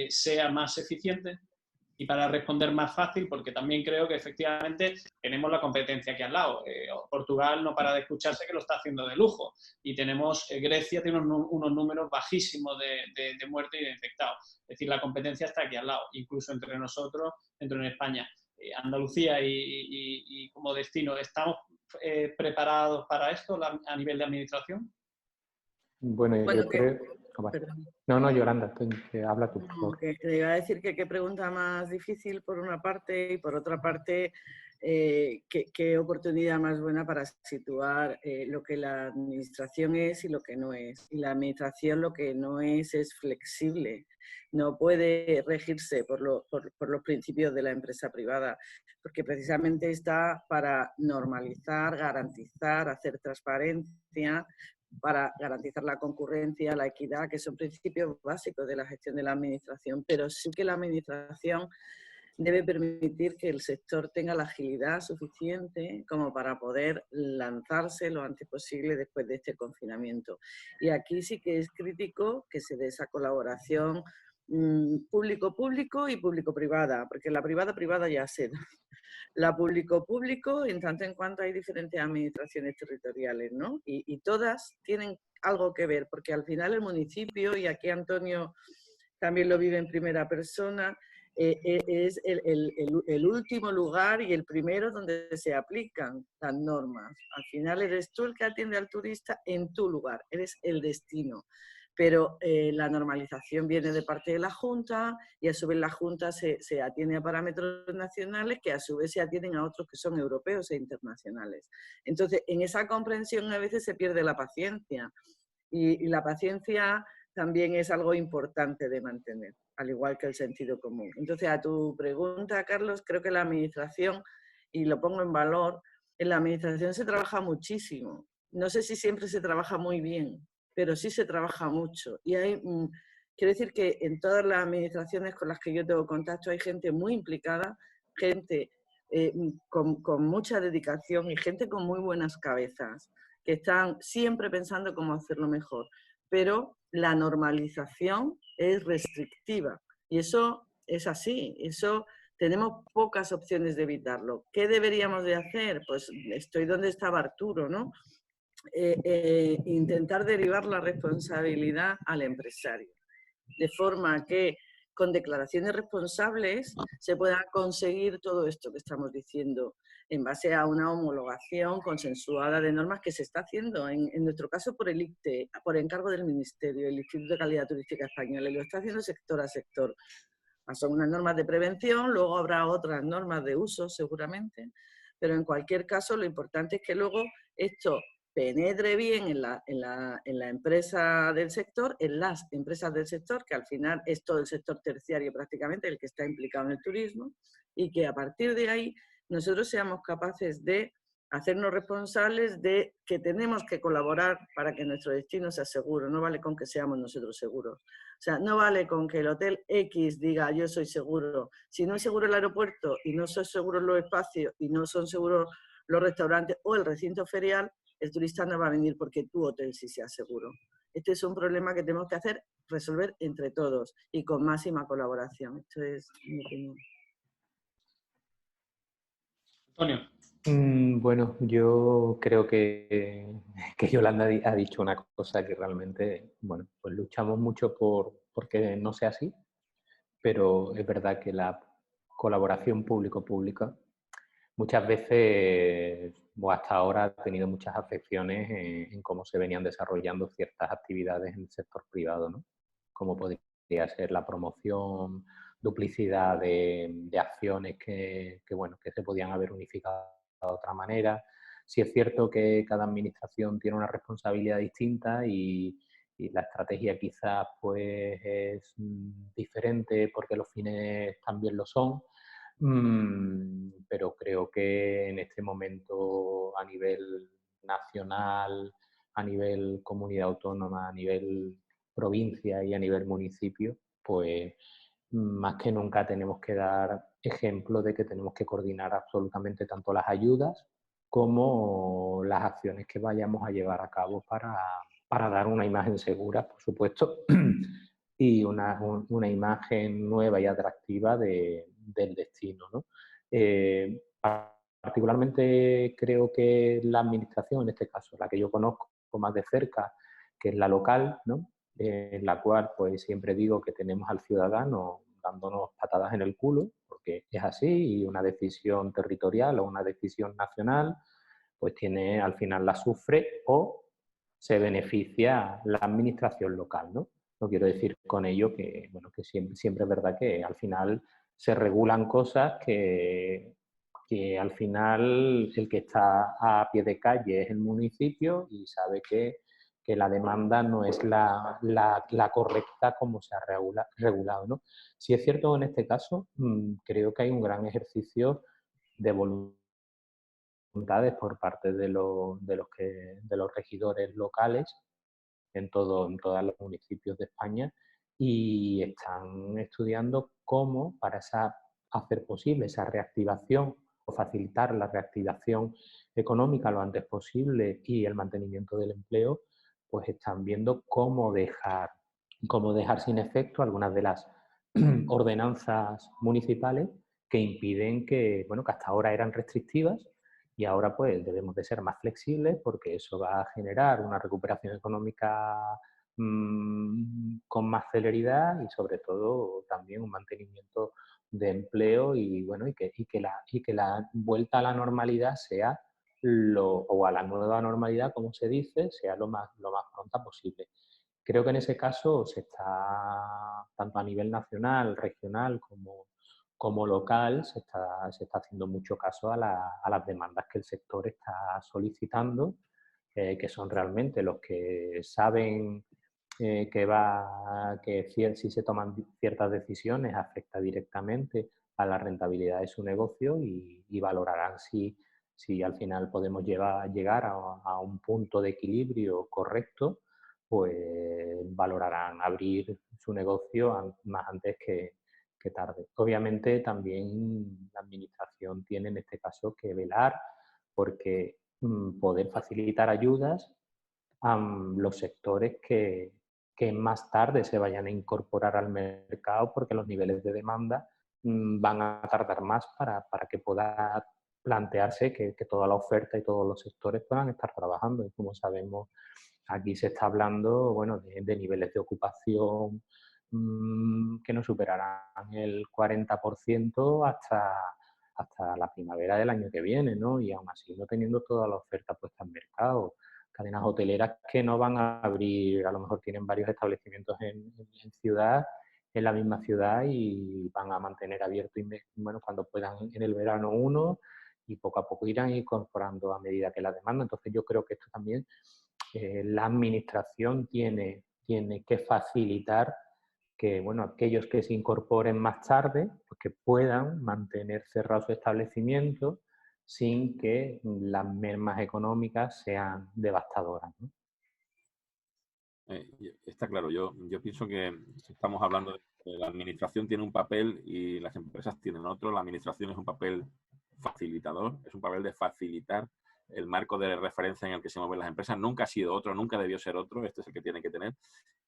[SPEAKER 1] sea más eficiente? Y para responder más fácil, porque también creo que efectivamente tenemos la competencia aquí al lado. Portugal no para de escucharse que lo está haciendo de lujo. Y tenemos, Grecia tiene unos números bajísimos de muertes y de infectados. Es decir, la competencia está aquí al lado, incluso entre nosotros, dentro de España. Andalucía y como destino, ¿estamos preparados para esto a nivel de administración?
[SPEAKER 4] Bueno, yo creo... No, Yolanda, habla tú, por favor.
[SPEAKER 3] Te iba a decir que qué pregunta más difícil por una parte y por otra parte qué oportunidad más buena para situar lo que la administración es y lo que no es. Y la administración lo que no es flexible. No puede regirse por los principios de la empresa privada, porque precisamente está para normalizar, garantizar, hacer transparencia, para garantizar la concurrencia, la equidad, que son principios básicos de la gestión de la administración, pero sí que la administración debe permitir que el sector tenga la agilidad suficiente como para poder lanzarse lo antes posible después de este confinamiento. Y aquí sí que es crítico que se dé esa colaboración público-público y público-privada, porque la privada-privada ya se da. La público-público, en tanto en cuanto hay diferentes administraciones territoriales, ¿no? Y todas tienen algo que ver, porque al final el municipio, y aquí Antonio también lo vive en primera persona, es el último lugar y el primero donde se aplican las normas. Al final eres tú el que atiende al turista en tu lugar, eres el destino. Pero la normalización viene de parte de la Junta y a su vez la Junta se atiende a parámetros nacionales que a su vez se atienden a otros que son europeos e internacionales. Entonces, en esa comprensión a veces se pierde la paciencia y la paciencia también es algo importante de mantener, al igual que el sentido común. Entonces, a tu pregunta, Carlos, creo que la administración, y lo pongo en valor, en la administración se trabaja muchísimo. No sé si siempre se trabaja muy bien, pero sí se trabaja mucho. Y quiero decir que en todas las administraciones con las que yo tengo contacto hay gente muy implicada, gente con mucha dedicación y gente con muy buenas cabezas, que están siempre pensando cómo hacerlo mejor. Pero la normalización es restrictiva Y eso es así, eso tenemos pocas opciones de evitarlo. ¿Qué deberíamos de hacer? Pues estoy donde estaba Arturo, ¿no? Intentar derivar la responsabilidad al empresario, de forma que con declaraciones responsables se pueda conseguir todo esto que estamos diciendo en base a una homologación consensuada de normas que se está haciendo, en nuestro caso por el ICTE, por encargo del Ministerio, el Instituto de Calidad Turística Española, y lo está haciendo sector a sector. Son unas normas de prevención, luego habrá otras normas de uso seguramente, pero en cualquier caso lo importante es que luego esto penetre bien en la empresa del sector, en las empresas del sector, que al final es todo el sector terciario prácticamente el que está implicado en el turismo, y que a partir de ahí nosotros seamos capaces de hacernos responsables de que tenemos que colaborar para que nuestro destino sea seguro. No vale con que seamos nosotros seguros. O sea, no vale con que el hotel X diga yo soy seguro. Si no es seguro el aeropuerto y no son seguros los espacios y no son seguros los restaurantes o el recinto ferial, el turista no va a venir porque tu hotel sí sea seguro. Este es un problema que tenemos que resolver entre todos y con máxima colaboración. Esto es mi opinión.
[SPEAKER 1] Antonio.
[SPEAKER 4] Bueno, yo creo que Yolanda ha dicho una cosa que realmente, bueno, pues luchamos mucho porque no sea así, pero es verdad que la colaboración público-pública muchas veces, o hasta ahora, ha tenido muchas afecciones en cómo se venían desarrollando ciertas actividades en el sector privado, ¿no? Como podría ser la promoción, duplicidad de acciones bueno, que se podían haber unificado de otra manera. Sí es cierto que cada administración tiene una responsabilidad distinta y la estrategia quizás pues es diferente porque los fines también lo son. Pero creo que en este momento a nivel nacional, a nivel comunidad autónoma, a nivel provincia y a nivel municipio, pues más que nunca tenemos que dar ejemplo de que tenemos que coordinar absolutamente tanto las ayudas como las acciones que vayamos a llevar a cabo para dar una imagen segura, por supuesto, y una imagen nueva y atractiva del destino, ¿no? Particularmente creo que la administración, en este caso, la que yo conozco más de cerca, que es la local, ¿no? En la cual pues siempre digo que tenemos al ciudadano dándonos patadas en el culo, porque es así, y una decisión territorial o una decisión nacional, pues tiene, al final la sufre o se beneficia la administración local, ¿no? No quiero decir con ello que, bueno, que siempre es verdad que al final se regulan cosas que al final el que está a pie de calle es el municipio y sabe que la demanda no es la correcta como se ha regulado, ¿no? Si es cierto en este caso, creo que hay un gran ejercicio de voluntades por parte de los regidores locales en todos los municipios de España y están estudiando cómo para hacer posible esa reactivación o facilitar la reactivación económica lo antes posible y el mantenimiento del empleo, pues están viendo cómo dejar sin efecto algunas de las ordenanzas municipales que impiden que, bueno, que hasta ahora eran restrictivas y ahora pues debemos de ser más flexibles porque eso va a generar una recuperación económica con más celeridad y sobre todo también un mantenimiento de empleo y bueno y que la vuelta a la normalidad sea o a la nueva normalidad, como se dice, sea lo más pronta posible. Creo que en ese caso se está, tanto a nivel nacional, regional como local, se está haciendo mucho caso a las demandas que el sector está solicitando, que son realmente los que saben que si se toman ciertas decisiones afecta directamente a la rentabilidad de su negocio y valorarán si al final podemos llegar a un punto de equilibrio correcto, pues valorarán abrir su negocio más antes que tarde. Obviamente también la administración tiene en este caso que velar porque poder facilitar ayudas a los sectores que que más tarde se vayan a incorporar al mercado porque los niveles de demanda van a tardar más para que pueda plantearse que toda la oferta y todos los sectores puedan estar trabajando. Y como sabemos, aquí se está hablando, bueno, de niveles de ocupación que no superarán el 40% hasta la primavera del año que viene, ¿no? Y aún así no teniendo toda la oferta puesta en mercado. Cadenas hoteleras que no van a abrir, a lo mejor tienen varios establecimientos en ciudad, en la misma ciudad, y van a mantener abierto, bueno, cuando puedan en el verano uno, y poco a poco irán incorporando a medida que la demanda. Entonces yo creo que esto también la administración tiene que facilitar que, bueno, aquellos que se incorporen más tarde, pues que puedan mantener cerrados su establecimiento sin que las mermas económicas sean devastadoras, ¿no?
[SPEAKER 2] Está claro, yo pienso que estamos hablando de que la administración tiene un papel y las empresas tienen otro. La administración es un papel facilitador, es un papel de facilitar el marco de referencia en el que se mueven las empresas. Nunca ha sido otro, nunca debió ser otro, este es el que tienen que tener.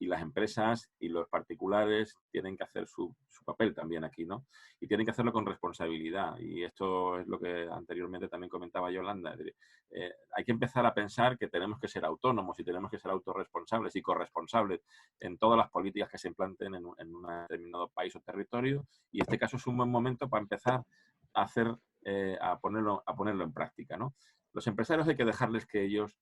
[SPEAKER 2] Y las empresas y los particulares tienen que hacer su papel también aquí, ¿no? Y tienen que hacerlo con responsabilidad. Y esto es lo que anteriormente también comentaba Yolanda. Hay que empezar a pensar que tenemos que ser autónomos y tenemos que ser autorresponsables y corresponsables en todas las políticas que se implanten en un determinado país o territorio. Y este caso es un buen momento para empezar a hacer, a ponerlo en práctica, ¿no? Los empresarios hay que dejarles que ellos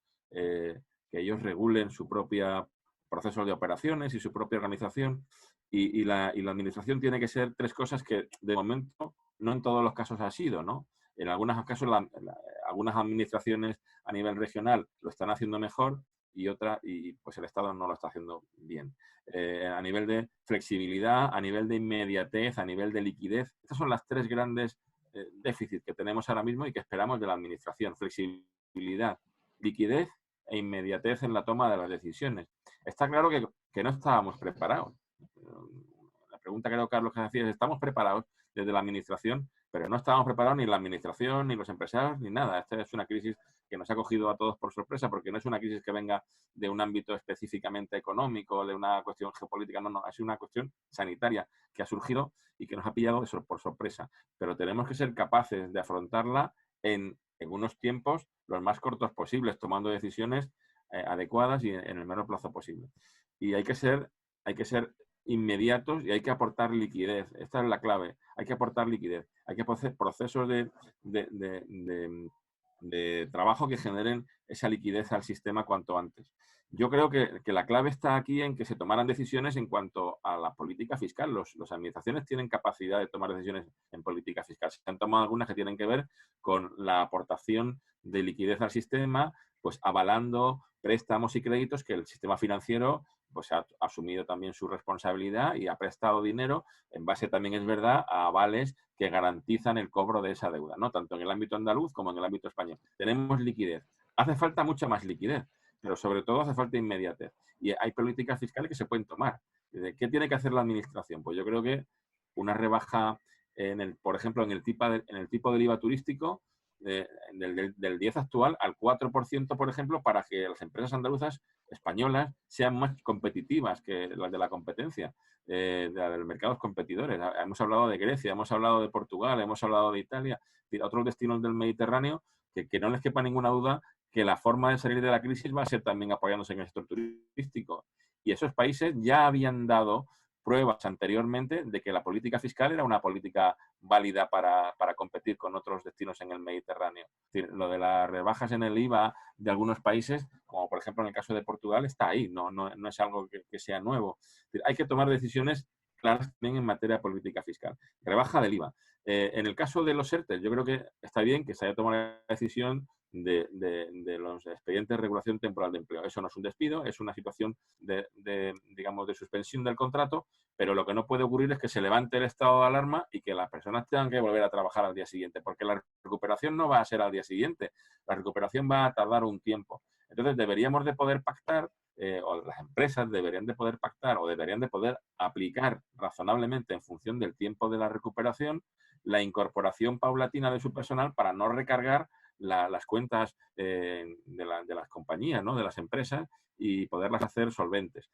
[SPEAKER 2] regulen su propia proceso de operaciones y su propia organización, y la administración tiene que ser tres cosas que de momento no en todos los casos ha sido, ¿no? En algunos casos algunas administraciones a nivel regional lo están haciendo mejor y pues el Estado no lo está haciendo bien. A nivel de flexibilidad, a nivel de inmediatez, a nivel de liquidez, estas son las tres grandes déficit que tenemos ahora mismo y que esperamos de la administración: flexibilidad, liquidez e inmediatez en la toma de las decisiones. Está claro que no estábamos preparados. La pregunta, creo, Carlos, que hacía es: ¿estamos preparados desde la administración? Pero no estábamos preparados ni la administración, ni los empresarios, ni nada. Esta es una crisis que nos ha cogido a todos por sorpresa, porque no es una crisis que venga de un ámbito específicamente económico, de una cuestión geopolítica, no, es una cuestión sanitaria que ha surgido y que nos ha pillado por sorpresa. Pero tenemos que ser capaces de afrontarla en unos tiempos los más cortos posibles, tomando decisiones adecuadas y en el menor plazo posible. Y hay que ser inmediatos y hay que aportar liquidez. Esta es la clave. Hay que aportar liquidez. Hay que hacer procesos de trabajo que generen esa liquidez al sistema cuanto antes. Yo creo que la clave está aquí en que se tomaran decisiones en cuanto a la política fiscal. Las administraciones tienen capacidad de tomar decisiones en política fiscal. Se han tomado algunas que tienen que ver con la aportación de liquidez al sistema, pues avalando préstamos y créditos que el sistema financiero pues ha asumido también su responsabilidad y ha prestado dinero en base, también es verdad, a avales que garantizan el cobro de esa deuda, ¿no? Tanto en el ámbito andaluz como en el ámbito español. Tenemos liquidez. Hace falta mucha más liquidez, pero sobre todo hace falta inmediatez. Y hay políticas fiscales que se pueden tomar. ¿Qué tiene que hacer la administración? Pues yo creo que una rebaja, por ejemplo, en el tipo del IVA turístico, del 10 actual al 4%, por ejemplo, para que las empresas andaluzas españolas sean más competitivas que las de la competencia, de los mercados competidores. Hemos hablado de Grecia, hemos hablado de Portugal, hemos hablado de Italia, otros destinos del Mediterráneo, que no les quepa ninguna duda que la forma de salir de la crisis va a ser también apoyándose en el sector turístico. Y esos países ya habían dado pruebas anteriormente de que la política fiscal era una política válida para competir con otros destinos en el Mediterráneo. Es decir, lo de las rebajas en el IVA de algunos países, como por ejemplo en el caso de Portugal, está ahí, no es algo que sea nuevo. Es decir, hay que tomar decisiones claras también en materia de política fiscal. Rebaja del IVA. En el caso de los ERTE, yo creo que está bien que se haya tomado la decisión de los expedientes de regulación temporal de empleo. Eso no es un despido, es una situación digamos, de suspensión del contrato, pero lo que no puede ocurrir es que se levante el estado de alarma y que las personas tengan que volver a trabajar al día siguiente, porque la recuperación no va a ser al día siguiente, la recuperación va a tardar un tiempo. Entonces deberíamos de poder pactar, o las empresas deberían de poder pactar o deberían de poder aplicar razonablemente en función del tiempo de la recuperación la incorporación paulatina de su personal para no recargar las cuentas de las compañías, ¿no? De las empresas, y poderlas hacer solventes.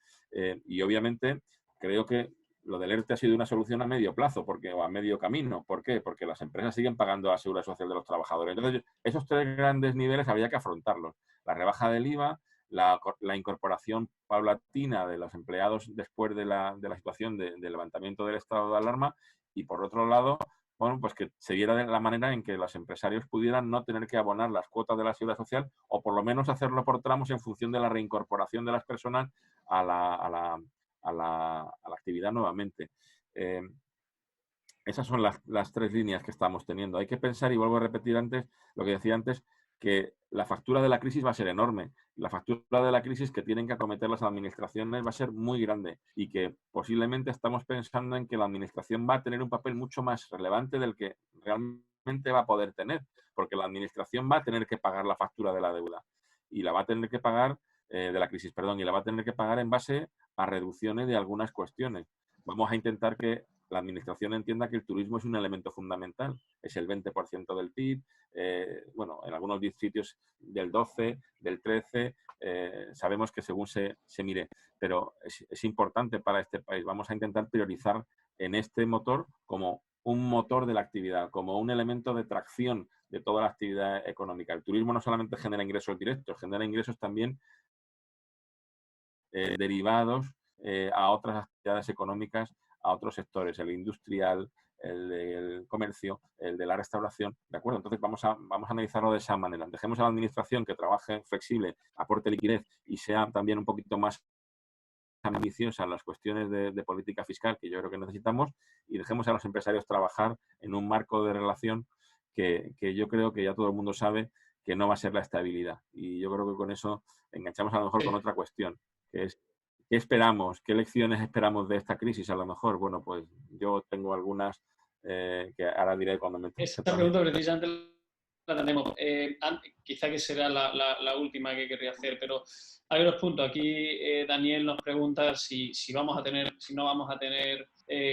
[SPEAKER 2] Y obviamente creo que lo del ERTE ha sido una solución a medio plazo o a medio camino. ¿Por qué? Porque las empresas siguen pagando la seguridad social de los trabajadores. Entonces, esos tres grandes niveles había que afrontarlos. La rebaja del IVA, la incorporación paulatina de los empleados después de la situación de levantamiento del estado de alarma, y por otro lado, bueno, pues que se viera de la manera en que los empresarios pudieran no tener que abonar las cuotas de la seguridad social, o por lo menos hacerlo por tramos en función de la reincorporación de las personas a la actividad nuevamente. Esas son las tres líneas que estamos teniendo. Hay que pensar, y vuelvo a repetir antes lo que decía antes, que la factura de la crisis va a ser enorme. La factura de la crisis que tienen que acometer las administraciones va a ser muy grande, y que posiblemente estamos pensando en que la administración va a tener un papel mucho más relevante del que realmente va a poder tener, porque la administración va a tener que pagar la factura de la deuda, y la va a tener que pagar de la crisis, perdón, y la va a tener que pagar en base a reducciones de algunas cuestiones. Vamos a intentar que la administración entienda que el turismo es un elemento fundamental. Es el 20% del PIB, bueno, en algunos sitios del 12, del 13, sabemos que según se mire, pero es importante para este país. Vamos a intentar priorizar en este motor como un motor de la actividad, como un elemento de tracción de toda la actividad económica. El turismo no solamente genera ingresos directos, genera ingresos también derivados a otras actividades económicas, a otros sectores, el industrial, el del comercio, el de la restauración, ¿de acuerdo? Entonces vamos a analizarlo de esa manera. Dejemos a la administración que trabaje flexible, aporte liquidez y sea también un poquito más ambiciosa en las cuestiones de política fiscal, que yo creo que necesitamos, y dejemos a los empresarios trabajar en un marco de relación que yo creo que ya todo el mundo sabe que no va a ser la estabilidad. Y yo creo que con eso enganchamos a lo mejor con otra cuestión, que es ¿qué esperamos? ¿Qué lecciones esperamos de esta crisis? A lo mejor, bueno, pues yo tengo algunas que ahora diré cuando me...
[SPEAKER 1] Esta pregunta precisamente la tenemos. Quizá que será la última que querría hacer, pero hay unos puntos. Aquí Daniel nos pregunta si no vamos a tener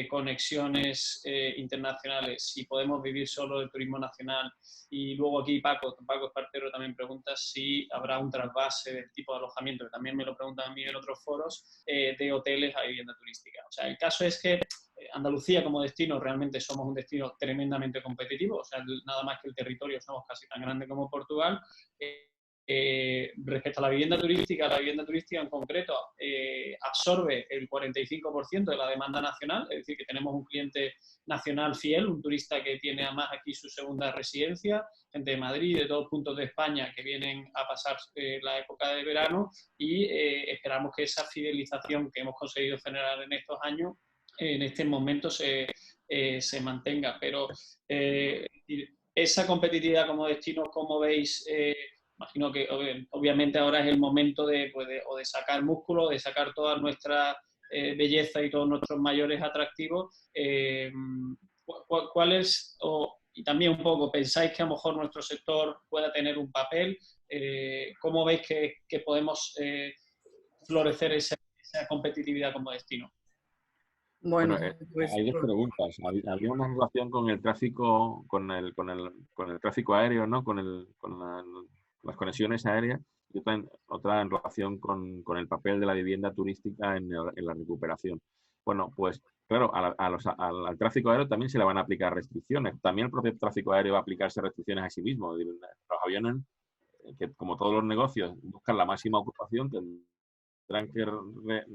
[SPEAKER 1] conexiones internacionales, si podemos vivir solo del turismo nacional. Y luego aquí Paco Espartero también pregunta si habrá un trasvase del tipo de alojamiento, que también me lo preguntan a mí en otros foros, de hoteles a vivienda turística. O sea, el caso es que Andalucía como destino, realmente somos un destino tremendamente competitivo, o sea, nada más que el territorio somos casi tan grande como Portugal. Respecto a la vivienda turística en concreto absorbe el 45% de la demanda nacional, es decir, que tenemos un cliente nacional fiel, un turista que tiene además aquí su segunda residencia, gente de Madrid, de todos puntos de España que vienen a pasar la época de verano, y esperamos que esa fidelización que hemos conseguido generar en estos años en este momento se mantenga. Pero esa competitividad como destino, ¿cómo veis? Imagino que obviamente ahora es el momento de sacar músculo, de sacar toda nuestra belleza y todos nuestros mayores atractivos. ¿Cuál es, y también un poco, pensáis que a lo mejor nuestro sector pueda tener un papel? ¿Cómo veis que podemos florecer esa competitividad como destino?
[SPEAKER 3] Bueno, pues,
[SPEAKER 2] hay dos preguntas. Había una relación con el tráfico, con el tráfico aéreo, ¿no? Con las conexiones aéreas, y otra en relación con el papel de la vivienda turística en la recuperación. Bueno, pues claro, al tráfico aéreo también se le van a aplicar restricciones. También el propio tráfico aéreo va a aplicarse restricciones a sí mismo. Los aviones, que como todos los negocios, buscan la máxima ocupación, tendrán que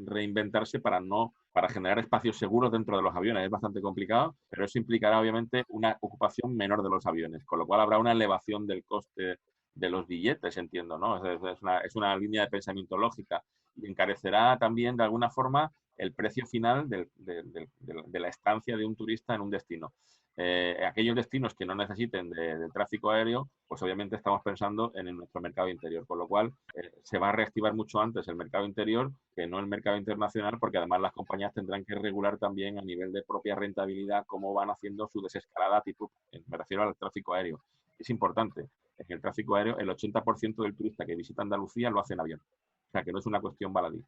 [SPEAKER 2] reinventarse para generar espacios seguros dentro de los aviones. Es bastante complicado, pero eso implicará obviamente una ocupación menor de los aviones, con lo cual habrá una elevación del coste de los billetes, entiendo, ¿no? Es una línea de pensamiento lógica, y encarecerá también de alguna forma el precio final de la estancia de un turista en un destino. Aquellos destinos que no necesiten de tráfico aéreo, pues obviamente estamos pensando en nuestro mercado interior, con lo cual se va a reactivar mucho antes el mercado interior que no el mercado internacional, porque además las compañías tendrán que regular también a nivel de propia rentabilidad cómo van haciendo su desescalada, me refiero al tráfico aéreo. Es importante, en el tráfico aéreo el 80% del turista que visita Andalucía lo hace en avión, o sea que no es una cuestión baladí.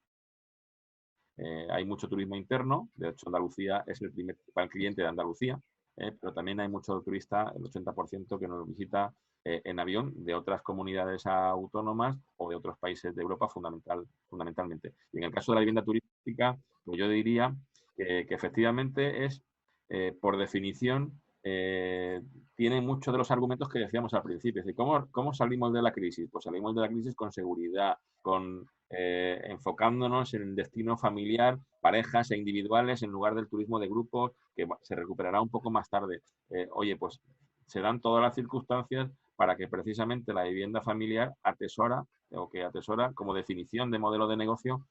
[SPEAKER 2] Hay mucho turismo interno, de hecho Andalucía es el principal cliente de Andalucía, pero también hay mucho turista, el 80%, que nos visita en avión de otras comunidades autónomas o de otros países de Europa fundamentalmente. Y en el caso de la vivienda turística, pues yo diría que efectivamente es, por definición, tiene muchos de los argumentos que decíamos al principio. Es decir, ¿cómo salimos de la crisis? Pues salimos de la crisis con seguridad, enfocándonos en el destino familiar, parejas e individuales, en lugar del turismo de grupos, que se recuperará un poco más tarde. Oye, pues se dan todas las circunstancias para que precisamente la vivienda familiar atesora como definición de modelo de negocio,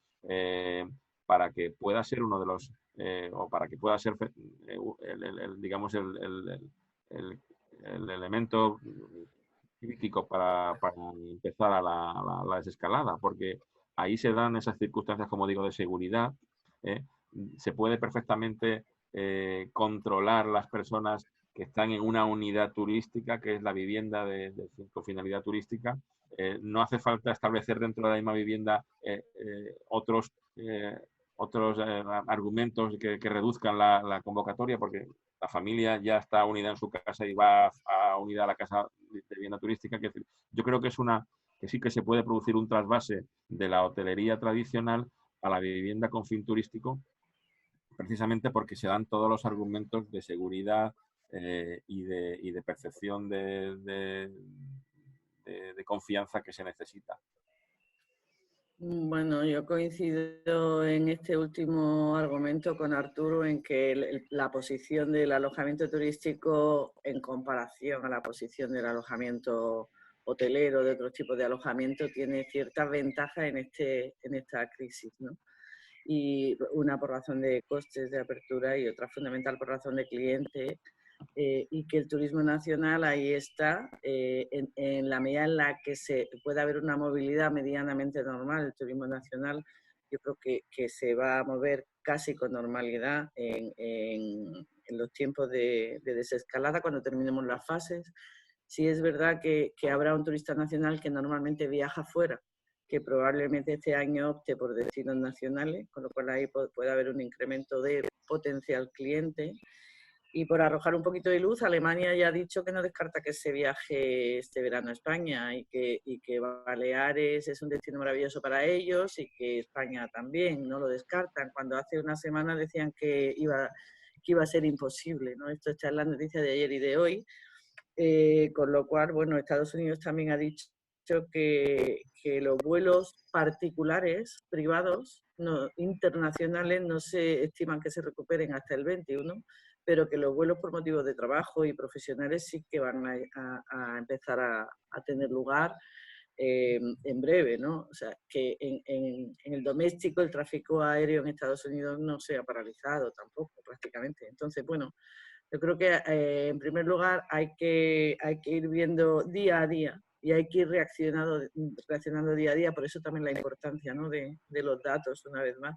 [SPEAKER 2] para que pueda ser uno de los, o para que pueda ser, digamos, el elemento crítico para empezar a la desescalada, porque ahí se dan esas circunstancias, como digo, de seguridad. Se puede perfectamente controlar las personas que están en una unidad turística, que es la vivienda con finalidad turística. No hace falta establecer dentro de la misma vivienda otros argumentos que reduzcan la convocatoria, porque la familia ya está unida en su casa y va unida a la casa de vivienda turística. Yo creo que que sí que se puede producir un trasvase de la hotelería tradicional a la vivienda con fin turístico, precisamente porque se dan todos los argumentos de seguridad y de percepción de confianza que se necesita.
[SPEAKER 3] Bueno, yo coincido en este último argumento con Arturo, en que la posición del alojamiento turístico en comparación a la posición del alojamiento hotelero, de otros tipos de alojamiento, tiene ciertas ventajas en esta crisis, ¿no? Y una por razón de costes de apertura y otra fundamental por razón de cliente. Y que el turismo nacional ahí está, en la medida en la que se pueda haber una movilidad medianamente normal. El turismo nacional yo creo que se va a mover casi con normalidad en los tiempos de desescalada, cuando terminemos las fases. Sí es verdad que habrá un turista nacional que normalmente viaja fuera, que probablemente este año opte por destinos nacionales, con lo cual ahí puede haber un incremento de potencial cliente. Y por arrojar un poquito de luz, Alemania ya ha dicho que no descarta que se viaje este verano a España, y que Baleares es un destino maravilloso para ellos, y que España también, no lo descartan, cuando hace una semana decían que iba a ser imposible, ¿no? Esto está en la noticia de ayer y de hoy, con lo cual, bueno, Estados Unidos también ha dicho que los vuelos particulares, privados, internacionales, no se estiman que se recuperen hasta el 21, pero que los vuelos por motivos de trabajo y profesionales sí que van a empezar a tener lugar en breve, ¿no? O sea, que en el doméstico el tráfico aéreo en Estados Unidos no se ha paralizado tampoco, prácticamente. Entonces, bueno, yo creo que en primer lugar hay que ir viendo día a día, y hay que ir reaccionando día a día. Por eso también la importancia, ¿no?, de los datos, una vez más,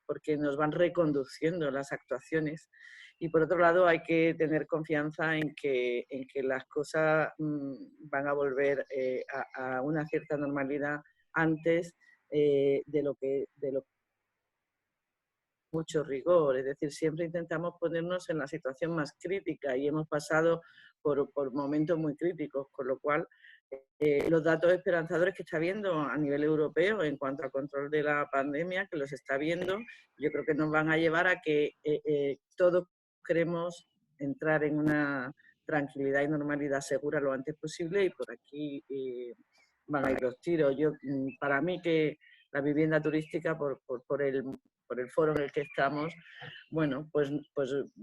[SPEAKER 3] porque nos van reconduciendo las actuaciones. Y por otro lado, hay que tener confianza en que las cosas van a volver a una cierta normalidad antes de lo que mucho rigor. Es decir, siempre intentamos ponernos en la situación más crítica, y hemos pasado por momentos muy críticos, con lo cual los datos esperanzadores que está viendo a nivel europeo en cuanto al control de la pandemia, que los está viendo, yo creo que nos van a llevar a que todos queremos entrar en una tranquilidad y normalidad segura lo antes posible, y por aquí van a ir los tiros. Para mí, que la vivienda turística, por el foro en el que estamos, bueno, pues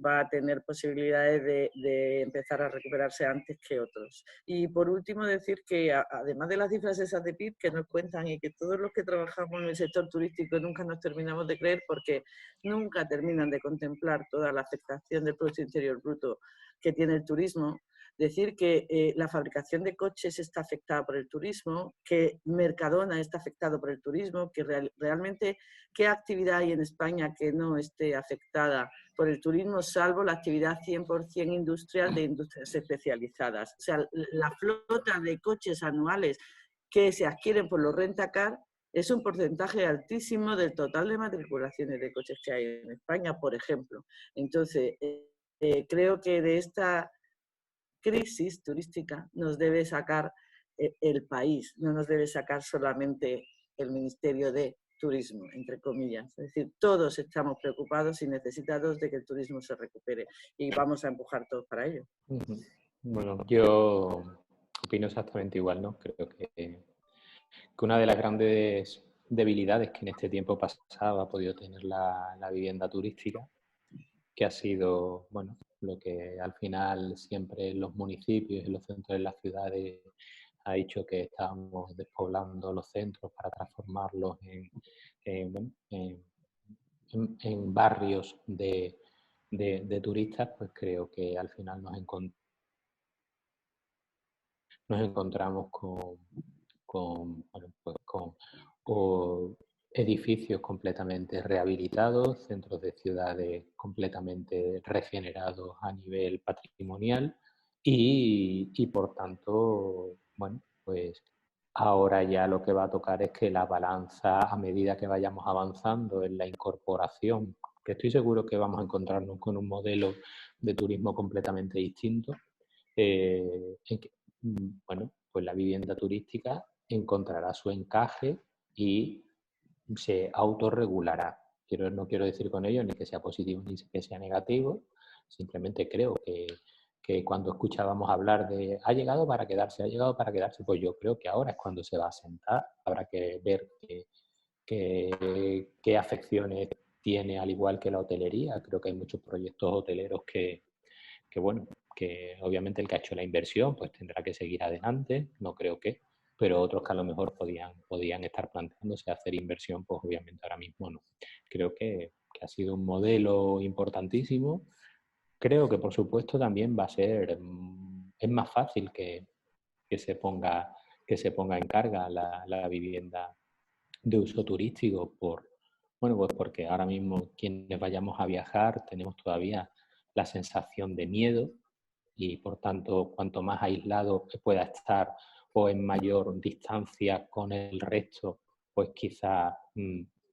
[SPEAKER 3] va a tener posibilidades de empezar a recuperarse antes que otros. Y por último, decir que además de las cifras esas de PIB que nos cuentan, y que todos los que trabajamos en el sector turístico nunca nos terminamos de creer, porque nunca terminan de contemplar toda la afectación del Producto Interior Bruto que tiene el turismo, decir que la fabricación de coches está afectada por el turismo, que Mercadona está afectado por el turismo, que realmente qué actividad hay en España que no esté afectada por el turismo, salvo la actividad 100% industrial de industrias especializadas. O sea, la flota de coches anuales que se adquieren por los rentacar es un porcentaje altísimo del total de matriculaciones de coches que hay en España, por ejemplo. Entonces, creo que de esta crisis turística nos debe sacar el país, no nos debe sacar solamente el Ministerio de Turismo, entre comillas. Es decir, todos estamos preocupados y necesitados de que el turismo se recupere y vamos a empujar todos para ello.
[SPEAKER 4] Bueno, yo opino exactamente igual, ¿no? Creo que una de las grandes debilidades que en este tiempo pasado ha podido tener la vivienda turística, que ha sido, bueno, lo que al final siempre en los municipios, en los centros de las ciudades, ha dicho que estamos despoblando los centros para transformarlos en barrios de turistas, pues creo que al final nos encontramos bueno, pues con edificios completamente rehabilitados, centros de ciudades completamente regenerados a nivel patrimonial y por tanto, bueno, pues ahora ya lo que va a tocar es que la balanza, a medida que vayamos avanzando en la incorporación, que estoy seguro que vamos a encontrarnos con un modelo de turismo completamente distinto, bueno, pues la vivienda turística encontrará su encaje y se autorregulará. No quiero decir con ello ni que sea positivo ni que sea negativo, simplemente creo que cuando escuchábamos hablar de ha llegado para quedarse, pues yo creo que ahora es cuando se va a sentar, habrá que ver qué afecciones tiene, al igual que la hotelería. Creo que hay muchos proyectos hoteleros que bueno, que obviamente el que ha hecho la inversión pues tendrá que seguir adelante, no creo que, pero otros que a lo mejor podían estar planteándose hacer inversión, pues obviamente ahora mismo no. Creo que ha sido un modelo importantísimo. Creo que por supuesto también va a ser, es más fácil que se ponga en carga la vivienda de uso turístico bueno, pues porque ahora mismo quienes vayamos a viajar tenemos todavía la sensación de miedo y por tanto cuanto más aislado pueda estar o en mayor distancia con el resto, pues quizá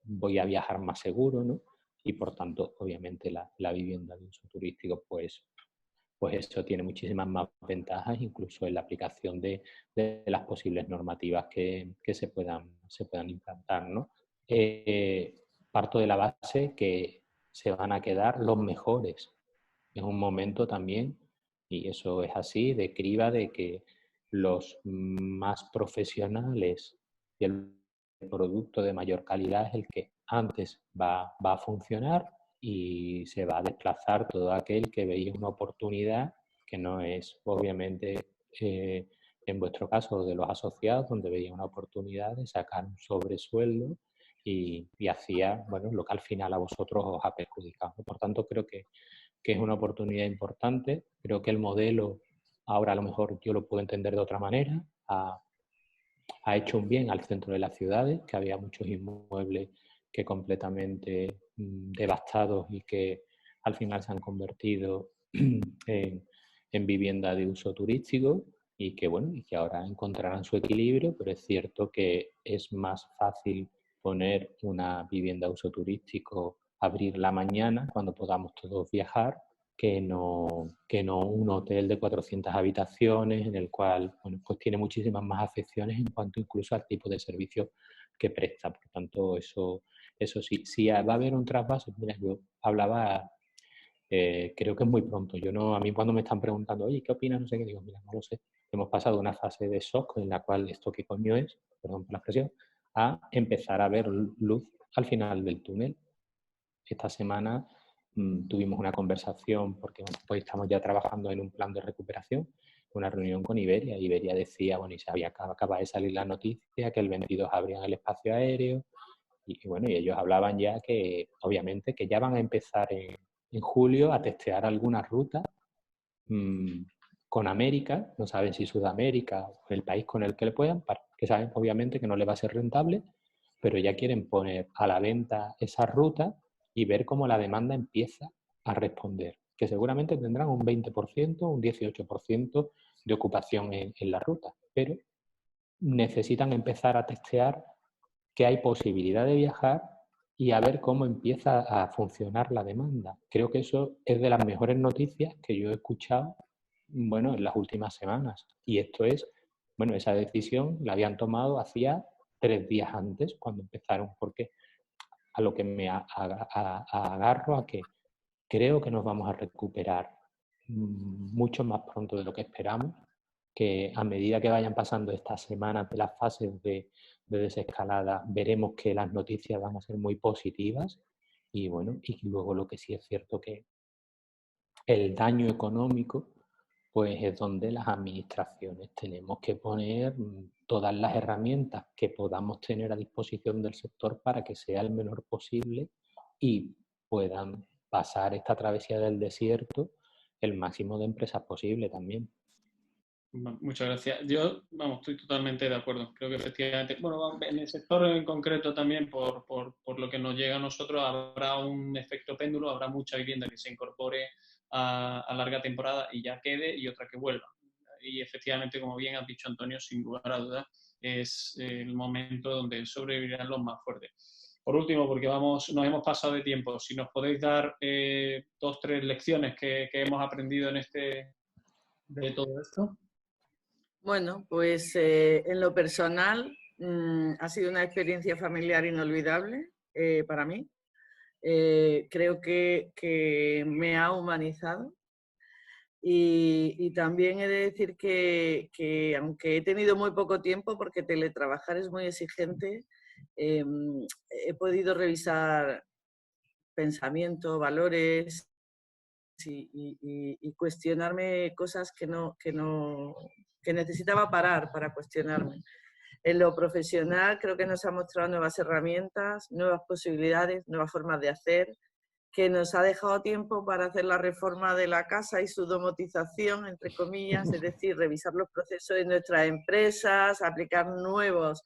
[SPEAKER 4] voy a viajar más seguro, ¿no? Y por tanto, obviamente la vivienda de uso turístico, pues eso tiene muchísimas más ventajas, incluso en la aplicación de las posibles normativas que se puedan implantar, ¿no? Parto de la base que se van a quedar los mejores. Es un momento también, y eso es así, de criba de que los más profesionales y el producto de mayor calidad es el que antes va a funcionar y se va a desplazar todo aquel que veía una oportunidad que no es, obviamente, en vuestro caso, de los asociados, donde veía una oportunidad de sacar un sobresueldo y hacía, bueno, lo que al final a vosotros os ha perjudicado. Por tanto, creo que es una oportunidad importante. Creo que el modelo, ahora a lo mejor yo lo puedo entender de otra manera, ha hecho un bien al centro de las ciudades, que había muchos inmuebles que completamente devastados y que al final se han convertido en vivienda de uso turístico y que, bueno, y que ahora encontrarán su equilibrio, pero es cierto que es más fácil poner una vivienda de uso turístico, abrirla mañana cuando podamos todos viajar, que no un hotel de 400 habitaciones en el cual, bueno, pues tiene muchísimas más afecciones en cuanto incluso al tipo de servicio que presta. Por tanto, eso sí. Si va a haber un trasvase, mira, yo hablaba, creo que es muy pronto. A mí cuando me están preguntando, oye, ¿qué opinas? No sé qué, digo, mira, no lo sé. Hemos pasado una fase de shock en la cual esto qué coño es, perdón por la expresión, a empezar a ver luz al final del túnel. Esta semana tuvimos una conversación porque bueno, pues estamos ya trabajando en un plan de recuperación, una reunión con Iberia. Iberia decía, bueno, y se acaba de salir la noticia que el 22 abrían el espacio aéreo y bueno, y ellos hablaban ya que obviamente que ya van a empezar en julio a testear algunas rutas con América, no saben si Sudamérica o el país con el que le puedan, que saben obviamente que no le va a ser rentable, pero ya quieren poner a la venta esa ruta y ver cómo la demanda empieza a responder, que seguramente tendrán un 20%, un 18% de ocupación en la ruta, pero necesitan empezar a testear que hay posibilidad de viajar y a ver cómo empieza a funcionar la demanda. Creo que eso es de las mejores noticias que yo he escuchado, bueno, en las últimas semanas. Y esto es, bueno, esa decisión la habían tomado hacía 3 días antes, cuando empezaron, porque a lo que me agarro a que creo que nos vamos a recuperar mucho más pronto de lo que esperamos, que a medida que vayan pasando estas semanas de las fases de desescalada, veremos que las noticias van a ser muy positivas y bueno, y luego lo que sí es cierto que el daño económico pues es donde las administraciones tenemos que poner todas las herramientas que podamos tener a disposición del sector para que sea el menor posible y puedan pasar esta travesía del desierto el máximo de empresas posible también.
[SPEAKER 1] Muchas gracias. Yo, vamos, estoy totalmente de acuerdo. Creo que efectivamente, bueno, en el sector en concreto también, por lo que nos llega a nosotros, habrá un efecto péndulo, habrá mucha vivienda que se incorpore a larga temporada y ya quede, y otra que vuelva. Y efectivamente, como bien has dicho, Antonio, sin lugar a dudas, es el momento donde sobrevivirán los más fuertes. Por último, porque nos hemos pasado de tiempo, si nos podéis dar 2 o 3 lecciones que hemos aprendido de todo esto.
[SPEAKER 3] Bueno, pues en lo personal ha sido una experiencia familiar inolvidable para mí. Creo que me ha humanizado y también he de decir que aunque he tenido muy poco tiempo, porque teletrabajar es muy exigente, he podido revisar pensamiento, valores y cuestionarme cosas que necesitaba parar para cuestionarme. En lo profesional creo que nos ha mostrado nuevas herramientas, nuevas posibilidades, nuevas formas de hacer, que nos ha dejado tiempo para hacer la reforma de la casa y su domotización, entre comillas, es decir, revisar los procesos de nuestras empresas, aplicar nuevas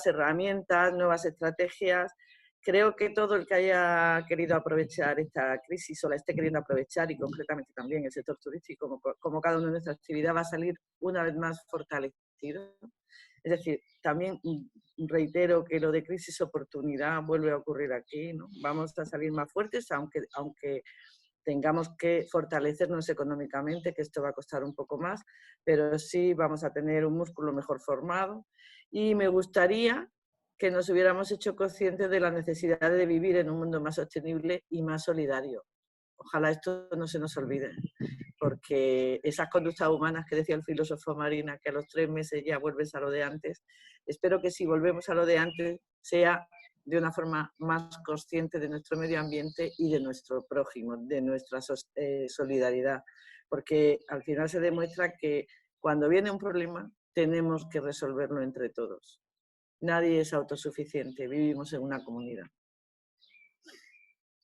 [SPEAKER 3] herramientas, nuevas estrategias. Creo que todo el que haya querido aprovechar esta crisis o la esté queriendo aprovechar, y concretamente también el sector turístico, como cada una de nuestras actividades, va a salir una vez más fortalecido. Es decir, también reitero que lo de crisis oportunidad vuelve a ocurrir aquí, ¿no? Vamos a salir más fuertes, aunque tengamos que fortalecernos económicamente, que esto va a costar un poco más, pero sí vamos a tener un músculo mejor formado. Y me gustaría que nos hubiéramos hecho conscientes de la necesidad de vivir en un mundo más sostenible y más solidario. Ojalá esto no se nos olvide, porque esas conductas humanas que decía el filósofo Marina, que a los 3 meses ya vuelves a lo de antes, espero que si volvemos a lo de antes sea de una forma más consciente de nuestro medio ambiente y de nuestro prójimo, de nuestra solidaridad, porque al final se demuestra que cuando viene un problema tenemos que resolverlo entre todos. Nadie es autosuficiente, vivimos en una comunidad.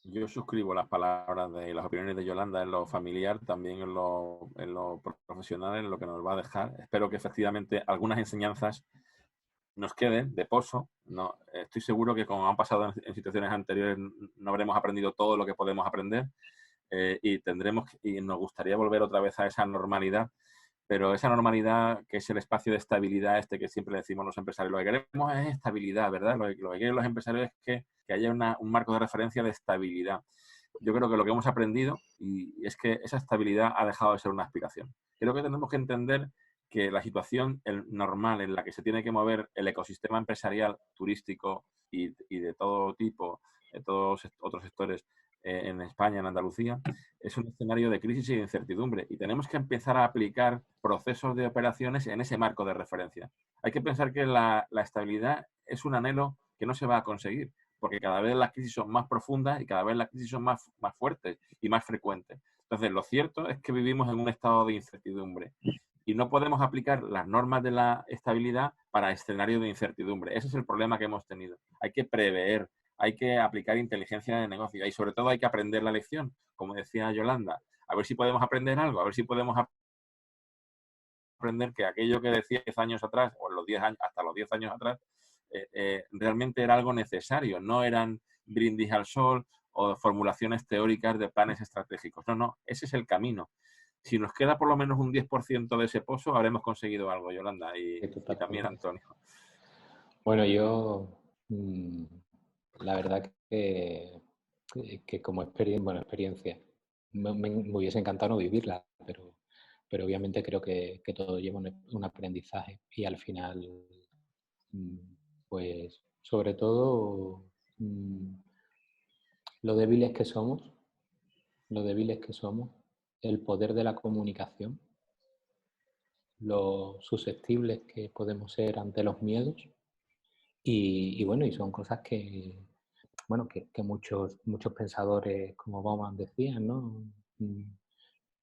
[SPEAKER 2] Yo suscribo las palabras de las opiniones de Yolanda en lo familiar, también en lo profesional, en lo que nos va a dejar. Espero que efectivamente algunas enseñanzas nos queden de pozo. No, estoy seguro que como han pasado en situaciones anteriores no habremos aprendido todo lo que podemos aprender y nos gustaría volver otra vez a esa normalidad. Pero esa normalidad, que es el espacio de estabilidad que siempre decimos los empresarios, lo que queremos es estabilidad, ¿verdad? Lo que quieren los empresarios es que haya un marco de referencia de estabilidad. Yo creo que lo que hemos aprendido y es que esa estabilidad ha dejado de ser una aspiración. Creo que tenemos que entender que la situación normal en la que se tiene que mover el ecosistema empresarial, turístico y de todo tipo, de todos otros sectores en España, en Andalucía, es un escenario de crisis y de incertidumbre y tenemos que empezar a aplicar procesos de operaciones en ese marco de referencia. Hay que pensar que la estabilidad es un anhelo que no se va a conseguir porque cada vez las crisis son más profundas y cada vez las crisis son más fuertes y más frecuentes. Entonces, lo cierto es que vivimos en un estado de incertidumbre y no podemos aplicar las normas de la estabilidad para escenarios de incertidumbre. Ese es el problema que hemos tenido. Hay que prever, hay que aplicar inteligencia de negocio y sobre todo hay que aprender la lección, como decía Yolanda. A ver si podemos aprender algo, a ver si podemos aprender que aquello que decía 10 años atrás o en los 10 años, hasta los 10 años atrás realmente era algo necesario, no eran brindis al sol o formulaciones teóricas de planes estratégicos. No, ese es el camino. Si nos queda por lo menos un 10% de ese pozo, habremos conseguido algo, Yolanda, y también Antonio.
[SPEAKER 4] Bueno, yo la verdad que como experiencia. Me hubiese encantado no vivirla, pero obviamente creo que todo lleva un aprendizaje y al final, pues sobre todo lo débiles que somos, el poder de la comunicación, lo susceptibles que podemos ser ante los miedos y bueno, y son cosas que muchos pensadores como Bauman decían, ¿no?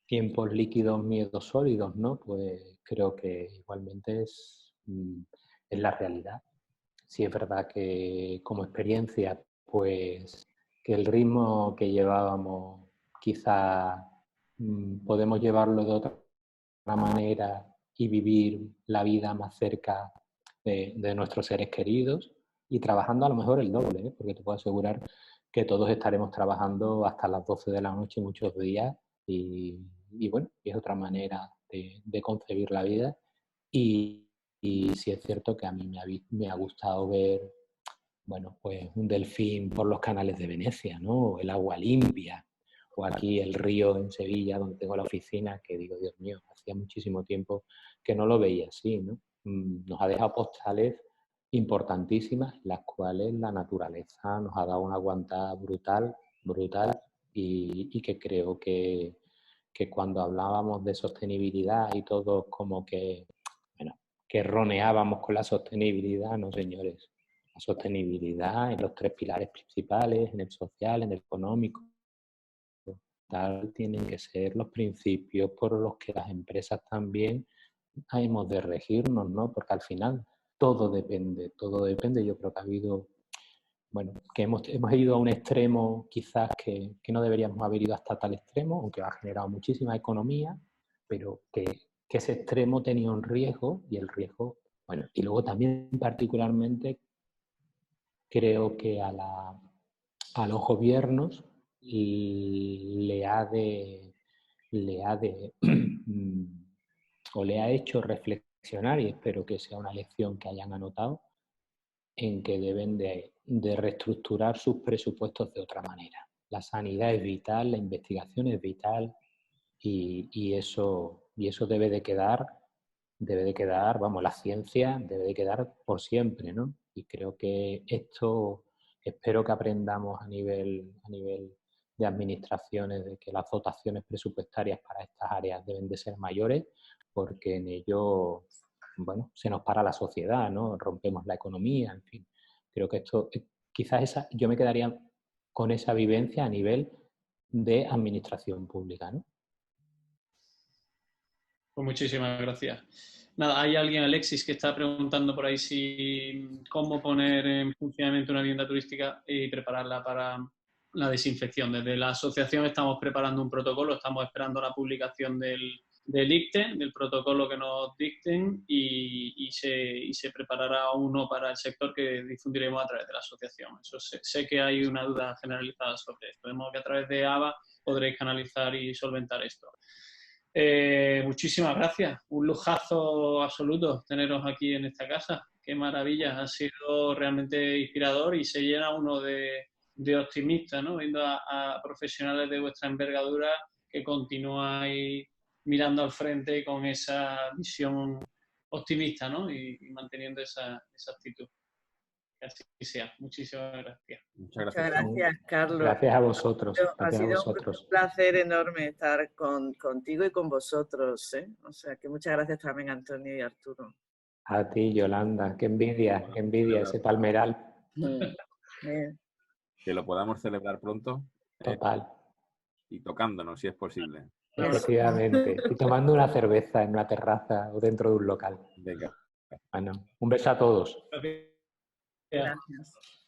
[SPEAKER 4] Tiempos líquidos, miedos sólidos, ¿no? Pues creo que igualmente es la realidad. Sí es verdad que como experiencia, pues que el ritmo que llevábamos quizá podemos llevarlo de otra manera y vivir la vida más cerca de nuestros seres queridos y trabajando a lo mejor el doble, ¿eh? Porque te puedo asegurar que todos estaremos trabajando hasta las 12 de la noche muchos días y bueno, es otra manera de concebir la vida y sí es cierto que a mí me ha gustado ver, bueno, pues un delfín por los canales de Venecia, ¿no? El agua limpia, o aquí el río en Sevilla, donde tengo la oficina, que digo, Dios mío, hacía muchísimo tiempo que no lo veía así, ¿no? Nos ha dejado postales importantísimas, las cuales la naturaleza nos ha dado una aguantada brutal, y que creo que cuando hablábamos de sostenibilidad y todos como que, bueno, que roneábamos con la sostenibilidad, no señores. La sostenibilidad en los 3 pilares principales, en el social, en el económico, tal, tienen que ser los principios por los que las empresas también hemos de regirnos, ¿no? Porque al final todo depende. Yo creo que ha habido, bueno, que hemos ido a un extremo quizás que no deberíamos haber ido hasta tal extremo, aunque ha generado muchísima economía, pero que ese extremo tenía un riesgo y el riesgo, bueno, y luego también particularmente creo que a los gobiernos le ha hecho reflexionar, y espero que sea una lección que hayan anotado, en que deben de reestructurar sus presupuestos de otra manera. La sanidad es vital, la investigación es vital y eso debe de quedar, vamos, la ciencia debe de quedar por siempre, ¿no? Y creo que esto, espero que aprendamos a nivel de administraciones, de que las dotaciones presupuestarias para estas áreas deben de ser mayores, porque en ello, bueno, se nos para la sociedad, ¿no? Rompemos la economía, en fin. Creo que esto, quizás yo me quedaría con esa vivencia a nivel de administración pública, ¿no?
[SPEAKER 1] Pues muchísimas gracias. Nada, hay alguien, Alexis, que está preguntando por ahí cómo poner en funcionamiento una vivienda turística y prepararla para la desinfección. Desde la asociación estamos preparando un protocolo, estamos esperando la publicación del ICTE, del protocolo que nos dicten y se preparará uno para el sector que difundiremos a través de la asociación. Eso sé que hay una duda generalizada sobre esto. De modo que a través de ABA podréis canalizar y solventar esto. Muchísimas gracias, un lujazo absoluto teneros aquí en esta casa, qué maravilla, ha sido realmente inspirador y se llena uno de optimista, ¿no? Viendo a profesionales de vuestra envergadura que continuáis mirando al frente con esa visión optimista, ¿no? Y manteniendo esa actitud. Que así sea. Muchísimas gracias.
[SPEAKER 3] Muchas gracias, Carlos.
[SPEAKER 4] Gracias a vosotros.
[SPEAKER 3] Ha sido un placer enorme estar contigo y con vosotros, ¿eh? O sea, que muchas gracias también, Antonio y Arturo.
[SPEAKER 4] A ti, Yolanda. Qué envidia ese palmeral.
[SPEAKER 2] Que lo podamos celebrar pronto.
[SPEAKER 4] Total.
[SPEAKER 2] Y tocándonos, si es posible.
[SPEAKER 4] Efectivamente. Y tomando una cerveza en una terraza o dentro de un local.
[SPEAKER 2] Venga.
[SPEAKER 4] Bueno, un beso a todos.
[SPEAKER 1] Gracias.